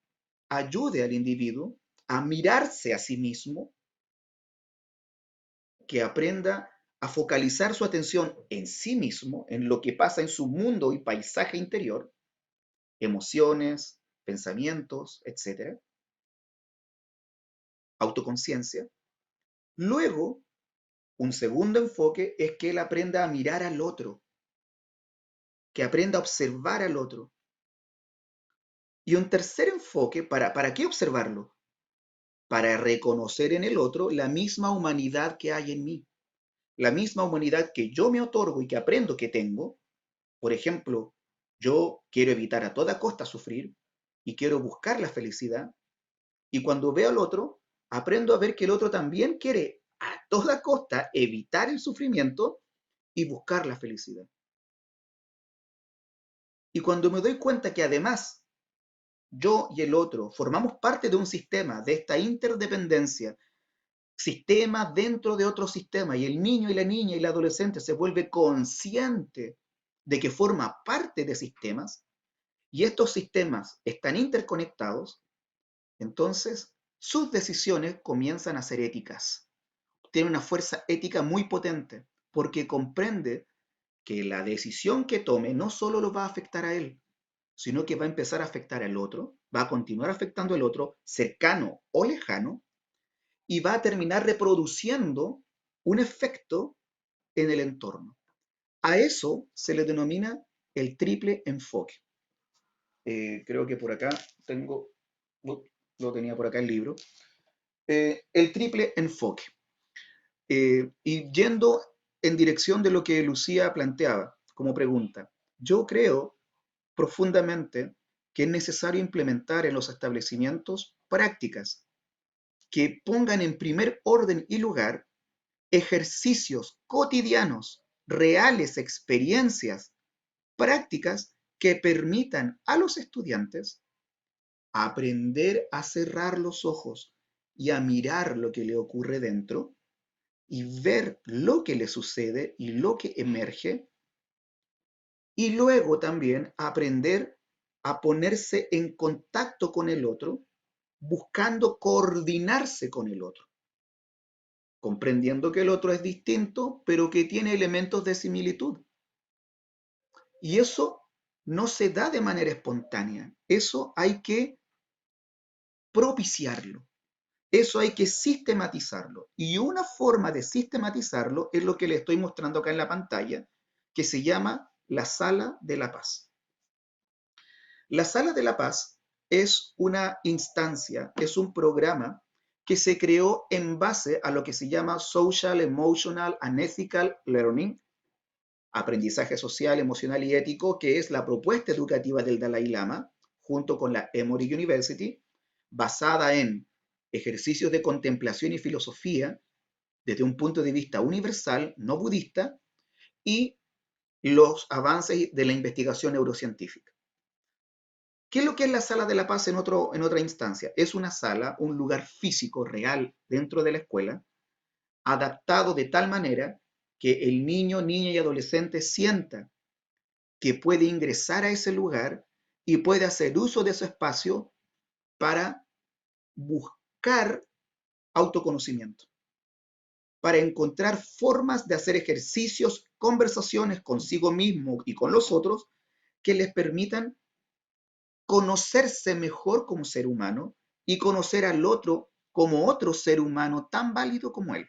ayude al individuo a mirarse a sí mismo, que aprenda a focalizar su atención en sí mismo, en lo que pasa en su mundo y paisaje interior, emociones, pensamientos, etc. autoconciencia. Luego, un segundo enfoque es que él aprenda a mirar al otro, que aprenda a observar al otro. Y un tercer enfoque, ¿para qué observarlo? Para reconocer en el otro la misma humanidad que hay en mí, la misma humanidad que yo me otorgo y que aprendo que tengo. Por ejemplo, yo quiero evitar a toda costa sufrir y quiero buscar la felicidad. Y cuando veo al otro, aprendo a ver que el otro también quiere a toda costa evitar el sufrimiento y buscar la felicidad. Y cuando me doy cuenta que además yo y el otro formamos parte de un sistema, de esta interdependencia, sistema dentro de otro sistema, y el niño y la niña y el adolescente se vuelve consciente de que forma parte de sistemas, y estos sistemas están interconectados, entonces sus decisiones comienzan a ser éticas. Tiene una fuerza ética muy potente, porque comprende que la decisión que tome no solo lo va a afectar a él, sino que va a empezar a afectar al otro, va a continuar afectando al otro, cercano o lejano, y va a terminar reproduciendo un efecto en el entorno. A eso se le denomina el triple enfoque. Creo que por acá tengo, lo tenía por acá el libro, el triple enfoque. Y yendo en dirección de lo que Lucía planteaba como pregunta, yo creo profundamente que es necesario implementar en los establecimientos prácticas que pongan en primer orden y lugar ejercicios cotidianos, reales, experiencias, prácticas que permitan a los estudiantes aprender a cerrar los ojos y a mirar lo que le ocurre dentro y ver lo que le sucede y lo que emerge, y luego también aprender a ponerse en contacto con el otro, buscando coordinarse con el otro, comprendiendo que el otro es distinto, pero que tiene elementos de similitud. Y eso no se da de manera espontánea, eso hay que propiciarlo, eso hay que sistematizarlo. Y una forma de sistematizarlo es lo que le estoy mostrando acá en la pantalla, que se llama la Sala de la Paz. La Sala de la Paz es una instancia, es un programa que se creó en base a lo que se llama Social, Emotional and Ethical Learning, aprendizaje social, emocional y ético, que es la propuesta educativa del Dalai Lama, junto con la Emory University, basada en ejercicios de contemplación y filosofía desde un punto de vista universal, no budista, y los avances de la investigación neurocientífica. ¿Qué es lo que es la Sala de la Paz en otra instancia? Es una sala, un lugar físico real dentro de la escuela, adaptado de tal manera que el niño, niña y adolescente sienta que puede ingresar a ese lugar y puede hacer uso de ese espacio para buscar autoconocimiento, para encontrar formas de hacer ejercicios, conversaciones consigo mismo y con los otros que les permitan conocerse mejor como ser humano y conocer al otro como otro ser humano tan válido como él.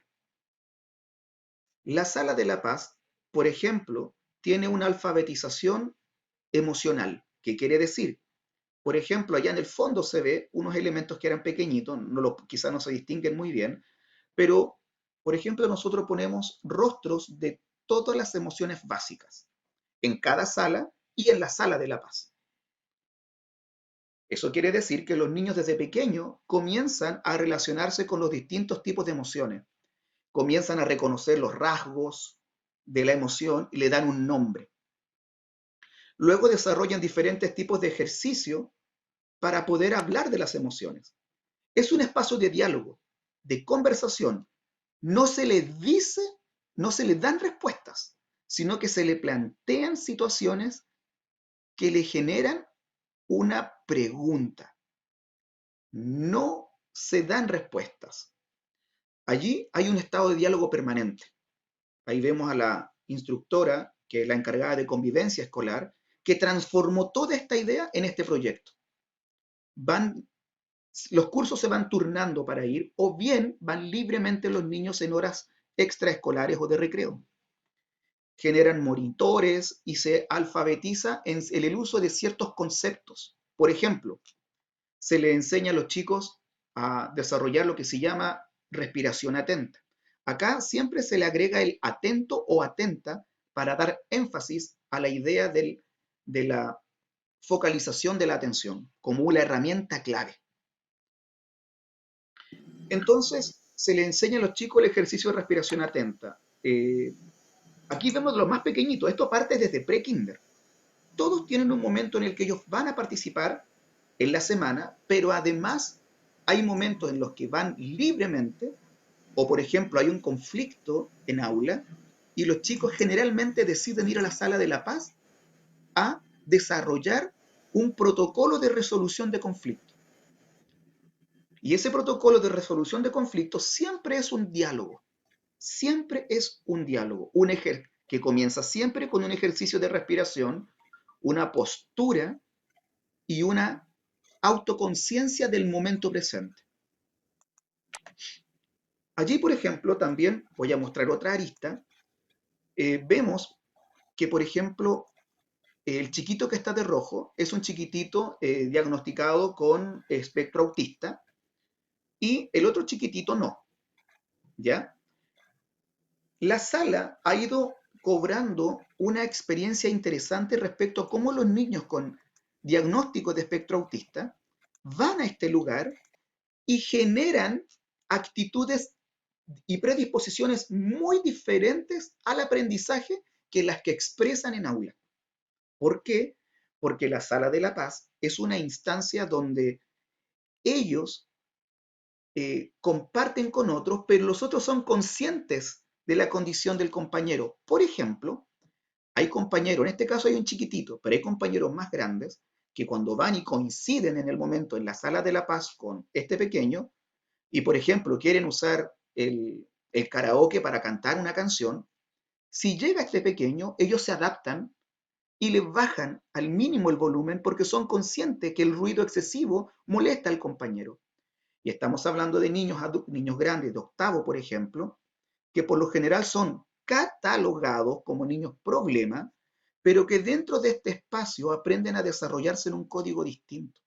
La Sala de la Paz, por ejemplo, tiene una alfabetización emocional. ¿Qué quiere decir? Por ejemplo, allá en el fondo se ve unos elementos que eran pequeñitos, quizás no se distinguen muy bien, pero, por ejemplo, nosotros ponemos rostros de todas las emociones básicas en cada sala y en la Sala de la Paz. Eso quiere decir que los niños desde pequeños comienzan a relacionarse con los distintos tipos de emociones, comienzan a reconocer los rasgos de la emoción y le dan un nombre. Luego desarrollan diferentes tipos de ejercicio para poder hablar de las emociones. Es un espacio de diálogo, de conversación. No se le dice, no se le dan respuestas, sino que se le plantean situaciones que le generan una pregunta. No se dan respuestas. Allí hay un estado de diálogo permanente. Ahí vemos a la instructora, que es la encargada de convivencia escolar, que transformó toda esta idea en este proyecto. Van Los cursos se van turnando para ir, o bien van libremente los niños en horas extraescolares o de recreo. Generan monitores y se alfabetiza en el uso de ciertos conceptos. Por ejemplo, se le enseña a los chicos a desarrollar lo que se llama respiración atenta. Acá siempre se le agrega el atento o atenta para dar énfasis a la idea de la focalización de la atención como una herramienta clave. Entonces, se le enseña a los chicos el ejercicio de respiración atenta. Aquí vemos los más pequeñitos, esto parte desde pre-kinder. Todos tienen un momento en el que ellos van a participar en la semana, pero además hay momentos en los que van libremente, o por ejemplo hay un conflicto en aula, y los chicos generalmente deciden ir a la sala de la paz a desarrollar un protocolo de resolución de conflicto. Y ese protocolo de resolución de conflictos siempre es un diálogo. Siempre es un diálogo, que comienza siempre con un ejercicio de respiración, una postura y una autoconciencia del momento presente. Allí, por ejemplo, también voy a mostrar otra arista. Vemos que, por ejemplo, el chiquito que está de rojo es un chiquitito diagnosticado con espectro autista y el otro chiquitito no, ¿ya? La sala ha ido cobrando una experiencia interesante respecto a cómo los niños con diagnóstico de espectro autista van a este lugar y generan actitudes y predisposiciones muy diferentes al aprendizaje que las que expresan en aula. ¿Por qué? Porque la sala de la paz es una instancia donde ellos comparten con otros, pero los otros son conscientes de la condición del compañero. Por ejemplo, hay compañeros, en este caso hay un chiquitito, pero hay compañeros más grandes que cuando van y coinciden en el momento en la sala de la paz con este pequeño, y por ejemplo quieren usar el karaoke para cantar una canción, si llega este pequeño, ellos se adaptan y le bajan al mínimo el volumen porque son conscientes que el ruido excesivo molesta al compañero. Y estamos hablando de niños grandes de octavo, por ejemplo, que por lo general son catalogados como niños problema, pero que dentro de este espacio aprenden a desarrollarse en un código distinto,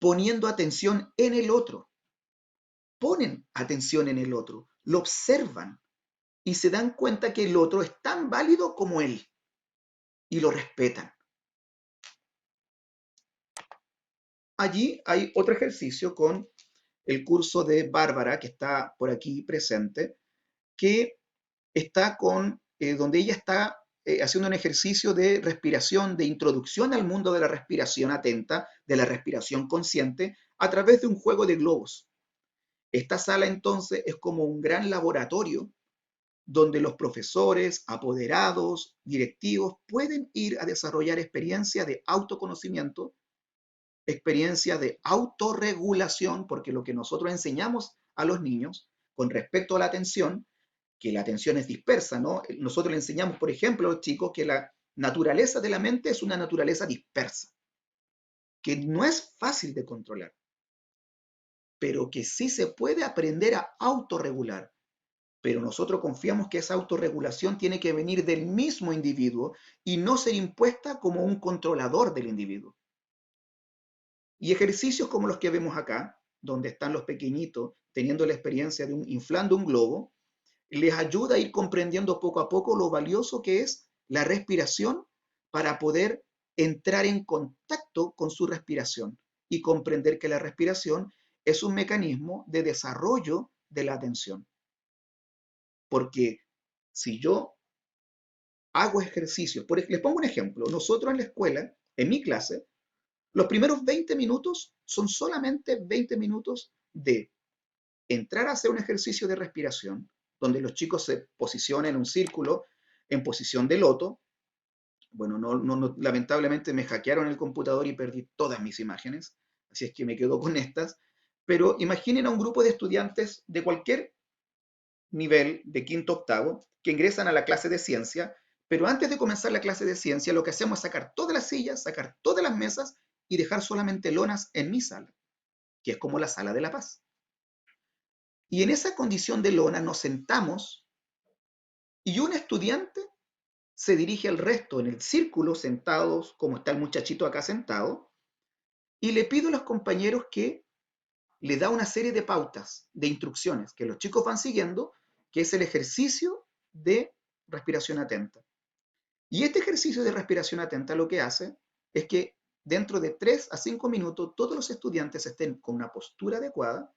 poniendo atención en el otro. Ponen atención en el otro, lo observan y se dan cuenta que el otro es tan válido como él y lo respetan. Allí hay otro ejercicio con el curso de Bárbara, que está por aquí presente, que está donde ella está haciendo un ejercicio de respiración, de introducción al mundo de la respiración atenta, de la respiración consciente, a través de un juego de globos. Esta sala entonces es como un gran laboratorio donde los profesores, apoderados, directivos pueden ir a desarrollar experiencia de autoconocimiento, experiencia de autorregulación, porque lo que nosotros enseñamos a los niños con respecto a la atención, que la atención es dispersa, ¿no? Nosotros le enseñamos, por ejemplo, a los chicos que la naturaleza de la mente es una naturaleza dispersa, que no es fácil de controlar, pero que sí se puede aprender a autorregular. Pero nosotros confiamos que esa autorregulación tiene que venir del mismo individuo y no ser impuesta como un controlador del individuo. Y ejercicios como los que vemos acá, donde están los pequeñitos teniendo la experiencia de inflando un globo, les ayuda a ir comprendiendo poco a poco lo valioso que es la respiración para poder entrar en contacto con su respiración y comprender que la respiración es un mecanismo de desarrollo de la atención. Porque si yo hago ejercicios, les pongo un ejemplo, nosotros en la escuela, en mi clase, los primeros 20 minutos son solamente 20 minutos de entrar a hacer un ejercicio de respiración, donde los chicos se posicionan en un círculo en posición de loto. Bueno, lamentablemente me hackearon el computador y perdí todas mis imágenes, así es que me quedo con estas. Pero imaginen a un grupo de estudiantes de cualquier nivel, de quinto octavo, que ingresan a la clase de ciencia, pero antes de comenzar la clase de ciencia, lo que hacemos es sacar todas las sillas, sacar todas las mesas y dejar solamente lonas en mi sala, que es como la sala de la paz. Y en esa condición de lona nos sentamos y un estudiante se dirige al resto en el círculo sentados, como está el muchachito acá sentado, y le pido a los compañeros que le da una serie de pautas, de instrucciones que los chicos van siguiendo, que es el ejercicio de respiración atenta. Y este ejercicio de respiración atenta lo que hace es que dentro de 3 a 5 minutos todos los estudiantes estén con una postura adecuada,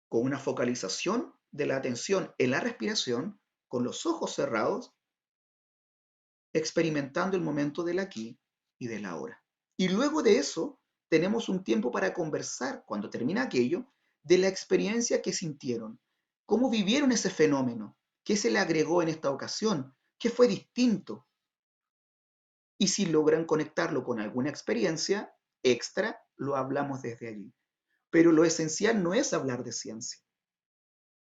con una focalización de la atención en la respiración, con los ojos cerrados, experimentando el momento del aquí y del ahora. Y luego de eso, tenemos un tiempo para conversar, cuando termina aquello, de la experiencia que sintieron, cómo vivieron ese fenómeno, qué se le agregó en esta ocasión, qué fue distinto. Y si logran conectarlo con alguna experiencia extra, lo hablamos desde allí. Pero lo esencial no es hablar de ciencia,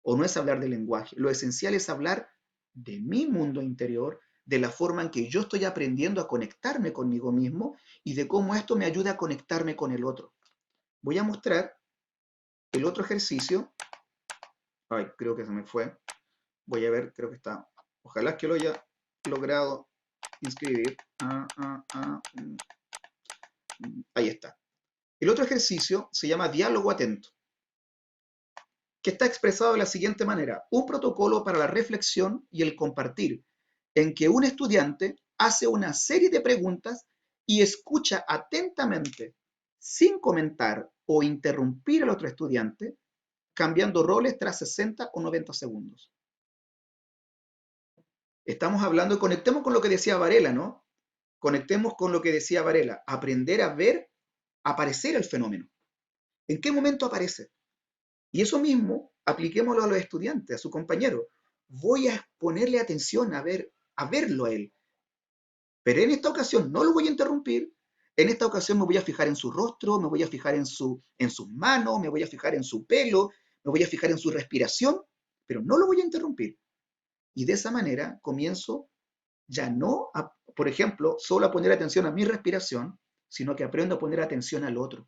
o no es hablar de lenguaje. Lo esencial es hablar de mi mundo interior, de la forma en que yo estoy aprendiendo a conectarme conmigo mismo y de cómo esto me ayuda a conectarme con el otro. Voy a mostrar el otro ejercicio. Ay, creo que se me fue. Voy a ver, creo que está. Ojalá que lo haya logrado inscribir. Ahí está. El otro ejercicio se llama diálogo atento, que está expresado de la siguiente manera: un protocolo para la reflexión y el compartir, en que un estudiante hace una serie de preguntas y escucha atentamente, sin comentar o interrumpir al otro estudiante, cambiando roles tras 60 o 90 segundos. Estamos hablando, conectemos con lo que decía Varela, ¿no? Conectemos con lo que decía Varela, aprender a ver aparecer el fenómeno. ¿En qué momento aparece? Y eso mismo, apliquémoslo a los estudiantes, a su compañero. Voy a ponerle atención a verlo a él. Pero en esta ocasión no lo voy a interrumpir. En esta ocasión me voy a fijar en su rostro, me voy a fijar en sus manos, me voy a fijar en su pelo, me voy a fijar en su respiración, pero no lo voy a interrumpir. Y de esa manera comienzo ya no, por ejemplo, solo a poner atención a mi respiración, sino que aprendo a poner atención al otro,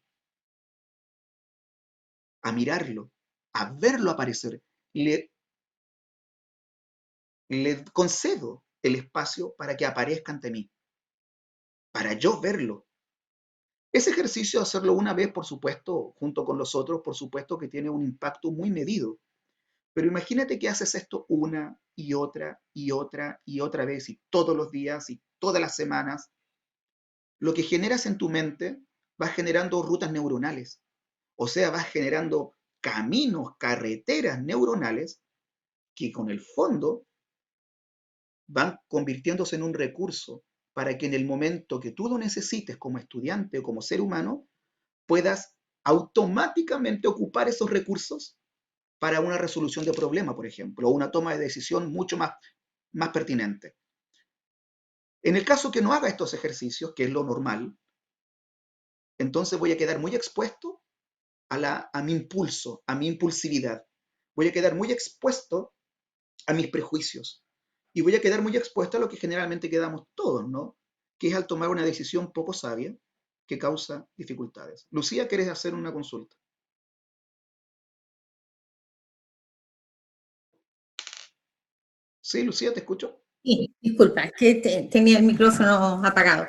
a mirarlo, a verlo aparecer. Le concedo el espacio para que aparezca ante mí, para yo verlo. Ese ejercicio, hacerlo una vez, por supuesto, junto con los otros, por supuesto que tiene un impacto muy medido. Pero imagínate que haces esto una y otra y otra y otra vez, y todos los días y todas las semanas. Lo que generas en tu mente va generando rutas neuronales. O sea, vas generando caminos, carreteras neuronales que con el fondo van convirtiéndose en un recurso para que en el momento que tú lo necesites como estudiante o como ser humano, puedas automáticamente ocupar esos recursos para una resolución de problema, por ejemplo, o una toma de decisión mucho más pertinente. En el caso que no haga estos ejercicios, que es lo normal, entonces voy a quedar muy expuesto a mi impulso, a mi impulsividad. Voy a quedar muy expuesto a mis prejuicios. Y voy a quedar muy expuesto a lo que generalmente quedamos todos, ¿no? Que es al tomar una decisión poco sabia que causa dificultades. Lucía, ¿quieres hacer una consulta? Sí, Lucía, te escucho. Sí, disculpa, es que tenía el micrófono apagado.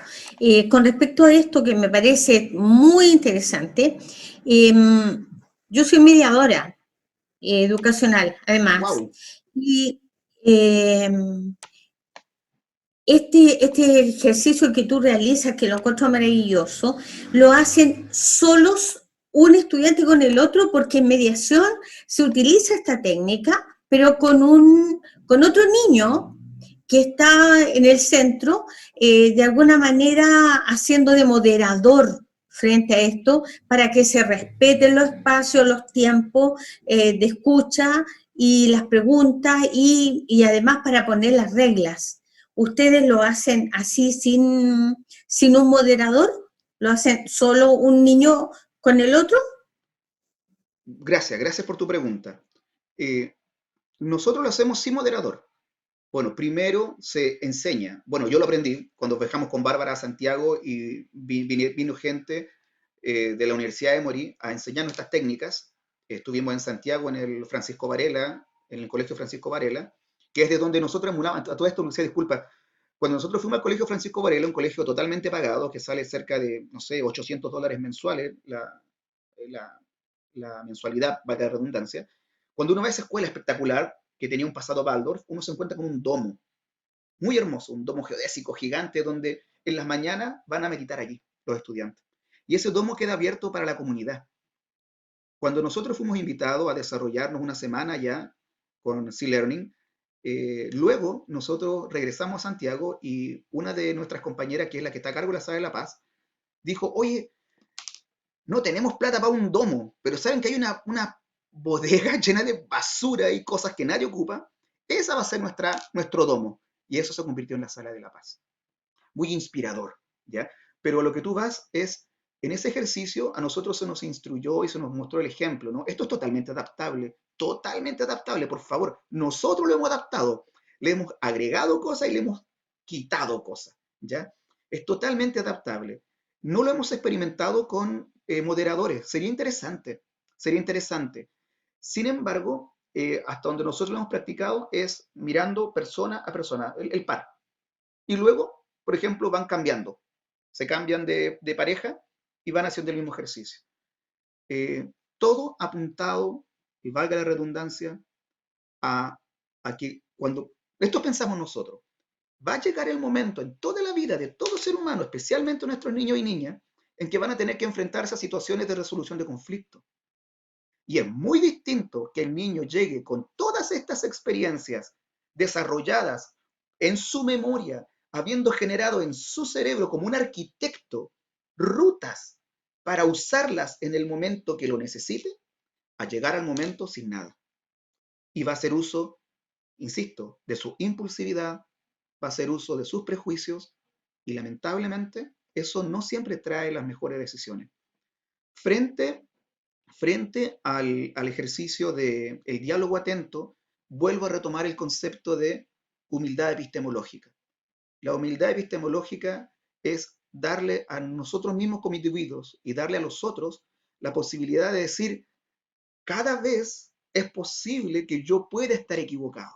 Con respecto a esto que me parece muy interesante, yo soy mediadora educacional, además, Wow. y este ejercicio que tú realizas, que lo encuentro maravilloso, lo hacen solos un estudiante con el otro, porque en mediación se utiliza esta técnica, pero con otro niño que está en el centro, de alguna manera haciendo de moderador frente a esto, para que se respeten los espacios, los tiempos de escucha y las preguntas, y además para poner las reglas. ¿Ustedes lo hacen así sin un moderador? ¿Lo hacen solo un niño con el otro? Gracias por tu pregunta. Nosotros lo hacemos sin moderador. Bueno, primero se enseña. Bueno, yo lo aprendí cuando viajamos con Bárbara a Santiago y vino gente de la Universidad de Morí a enseñarnos estas técnicas. Estuvimos en Santiago en el Francisco Varela, en el Colegio Francisco Varela, que es de donde nosotros emulábamos. A todo esto, Lucía, disculpa. Cuando nosotros fuimos al Colegio Francisco Varela, un colegio totalmente pagado, que sale cerca de, no sé, $800 mensuales, la, la mensualidad, valga la redundancia. Cuando uno va a esa escuela espectacular, que tenía un pasado Waldorf, uno se encuentra con un domo muy hermoso, un domo geodésico gigante, donde en las mañanas van a meditar allí los estudiantes. Y ese domo queda abierto para la comunidad. Cuando nosotros fuimos invitados a desarrollarnos una semana ya con C-Learning, luego nosotros regresamos a Santiago y una de nuestras compañeras, que es la que está a cargo de la Sala de la Paz, dijo, oye, no tenemos plata para un domo, pero saben que hay una bodega llena de basura y cosas que nadie ocupa. Esa va a ser nuestro domo. Y eso se convirtió en la Sala de la Paz. Muy inspirador, ¿ya? Pero lo que tú vas es, en ese ejercicio a nosotros se nos instruyó y se nos mostró el ejemplo, ¿no? Esto es totalmente adaptable, por favor. Nosotros lo hemos adaptado, le hemos agregado cosas y le hemos quitado cosas, ¿ya? Es totalmente adaptable. No lo hemos experimentado con moderadores. Sería interesante, sería interesante. Sin embargo, hasta donde nosotros lo hemos practicado es mirando persona a persona, el par. Y luego, por ejemplo, van cambiando. Se cambian de pareja y van haciendo el mismo ejercicio. Todo apuntado, y valga la redundancia, a que cuando esto pensamos nosotros, va a llegar el momento en toda la vida de todo ser humano, especialmente nuestros niños y niñas, en que van a tener que enfrentarse a situaciones de resolución de conflicto. Y es muy distinto que el niño llegue con todas estas experiencias desarrolladas en su memoria, habiendo generado en su cerebro como un arquitecto rutas para usarlas en el momento que lo necesite, a llegar al momento sin nada. Y va a hacer uso, insisto, de su impulsividad, va a hacer uso de sus prejuicios y lamentablemente eso no siempre trae las mejores decisiones. Frente al ejercicio del diálogo atento, vuelvo a retomar el concepto de humildad epistemológica. La humildad epistemológica es darle a nosotros mismos como individuos y darle a los otros la posibilidad de decir, cada vez es posible que yo pueda estar equivocado.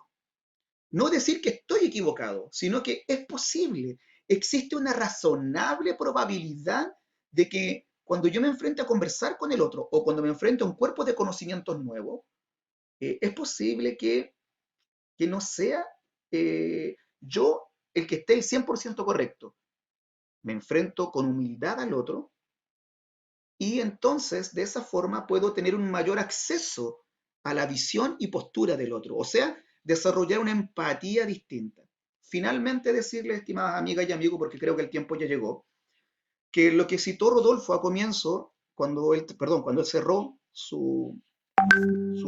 No decir que estoy equivocado, sino que es posible. Existe una razonable probabilidad de que cuando yo me enfrente a conversar con el otro o cuando me enfrente a un cuerpo de conocimientos nuevos, es posible que no sea yo el que esté el 100% correcto. Me enfrento con humildad al otro y entonces de esa forma puedo tener un mayor acceso a la visión y postura del otro. O sea, desarrollar una empatía distinta. Finalmente decirles, estimadas amigas y amigos, porque creo que el tiempo ya llegó, que lo que citó Rodolfo a comienzo, cuando él cerró su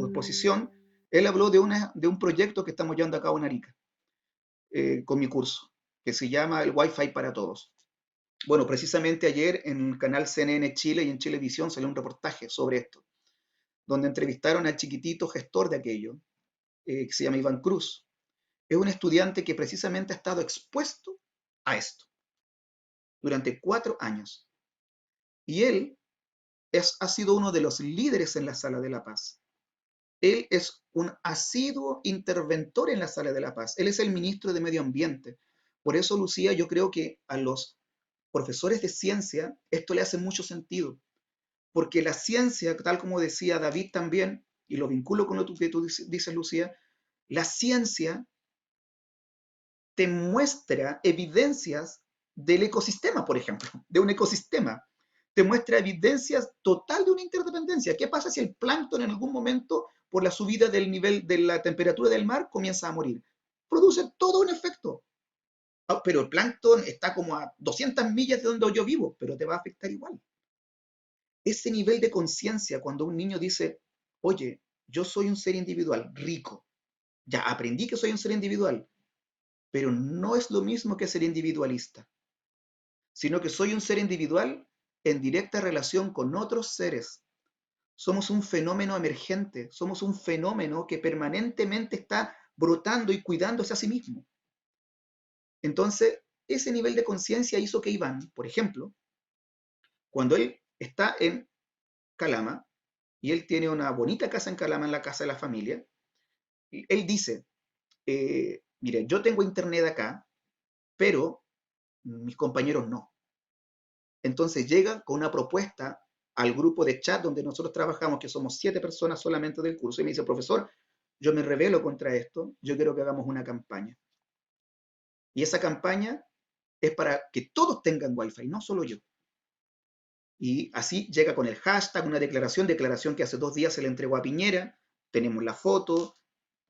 exposición, él habló de un proyecto que estamos llevando a cabo en Arica, con mi curso, que se llama el Wi-Fi para Todos. Bueno, precisamente ayer en el canal CNN Chile y en Chilevisión salió un reportaje sobre esto, donde entrevistaron al chiquitito gestor de aquello, que se llama Iván Cruz. Es un estudiante que precisamente ha estado expuesto a esto durante 4 años. Y él ha sido uno de los líderes en la Sala de la Paz. Él es un asiduo interventor en la Sala de la Paz. Él es el ministro de Medio Ambiente. Por eso, Lucía, yo creo que a los profesores de ciencia esto le hace mucho sentido. Porque la ciencia, tal como decía David también, y lo vinculo con lo que tú dices, Lucía, la ciencia te muestra evidencias del ecosistema, por ejemplo, de un ecosistema. Te muestra evidencias total de una interdependencia. ¿Qué pasa si el plancton en algún momento, por la subida del nivel de la temperatura del mar, comienza a morir? Produce todo un efecto. Pero el plancton está como a 200 millas de donde yo vivo, pero te va a afectar igual. Ese nivel de conciencia, cuando un niño dice, oye, yo soy un ser individual rico, ya aprendí que soy un ser individual, pero no es lo mismo que ser individualista, sino que soy un ser individual en directa relación con otros seres. Somos un fenómeno emergente, somos un fenómeno que permanentemente está brotando y cuidándose a sí mismo. Entonces, ese nivel de conciencia hizo que Iván, por ejemplo, cuando él está en Calama, y él tiene una bonita casa en Calama, en la casa de la familia, y él dice, mire, yo tengo internet acá, pero mis compañeros no. Entonces llega con una propuesta al grupo de chat donde nosotros trabajamos, que somos 7 personas solamente del curso, y me dice, profesor, yo me rebelo contra esto, yo quiero que hagamos una campaña. Y esa campaña es para que todos tengan Wi-Fi, no solo yo. Y así llega con el hashtag, una declaración que hace 2 días se le entregó a Piñera, tenemos la foto,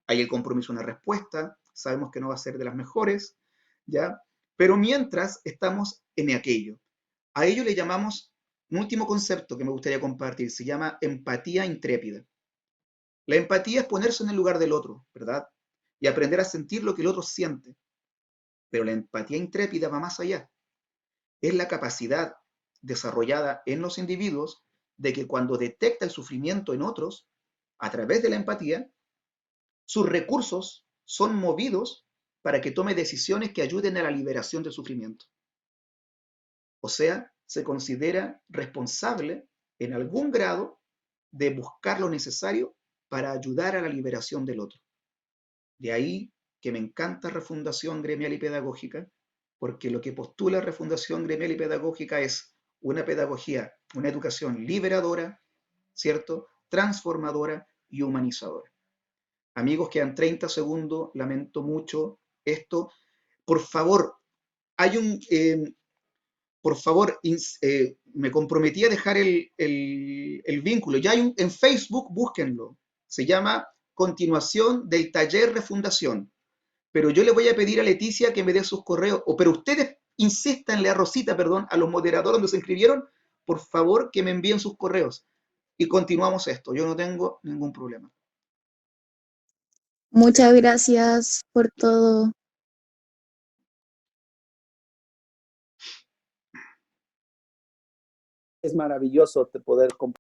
hay el compromiso, una respuesta, sabemos que no va a ser de las mejores, ¿ya? Pero mientras estamos en aquello, a ello le llamamos un último concepto que me gustaría compartir, se llama empatía intrépida. La empatía es ponerse en el lugar del otro, ¿verdad? Y aprender a sentir lo que el otro siente. Pero la empatía intrépida va más allá. Es la capacidad desarrollada en los individuos de que cuando detecta el sufrimiento en otros, a través de la empatía, sus recursos son movidos para que tome decisiones que ayuden a la liberación del sufrimiento. O sea, se considera responsable en algún grado de buscar lo necesario para ayudar a la liberación del otro. De ahí que me encanta Refundación Gremial y Pedagógica, porque lo que postula Refundación Gremial y Pedagógica es una pedagogía, una educación liberadora, ¿cierto? Transformadora y humanizadora. Amigos, quedan 30 segundos, lamento mucho esto. Por favor, hay un... por favor, me comprometí a dejar el vínculo. Ya hay en Facebook, búsquenlo. Se llama Continuación del Taller Refundación. Pero yo le voy a pedir a Leticia que me dé sus correos, pero ustedes insístanle a Rosita, perdón, a los moderadores donde se inscribieron, por favor que me envíen sus correos. Y continuamos esto. Yo no tengo ningún problema. Muchas gracias por todo. Es maravilloso poder compartir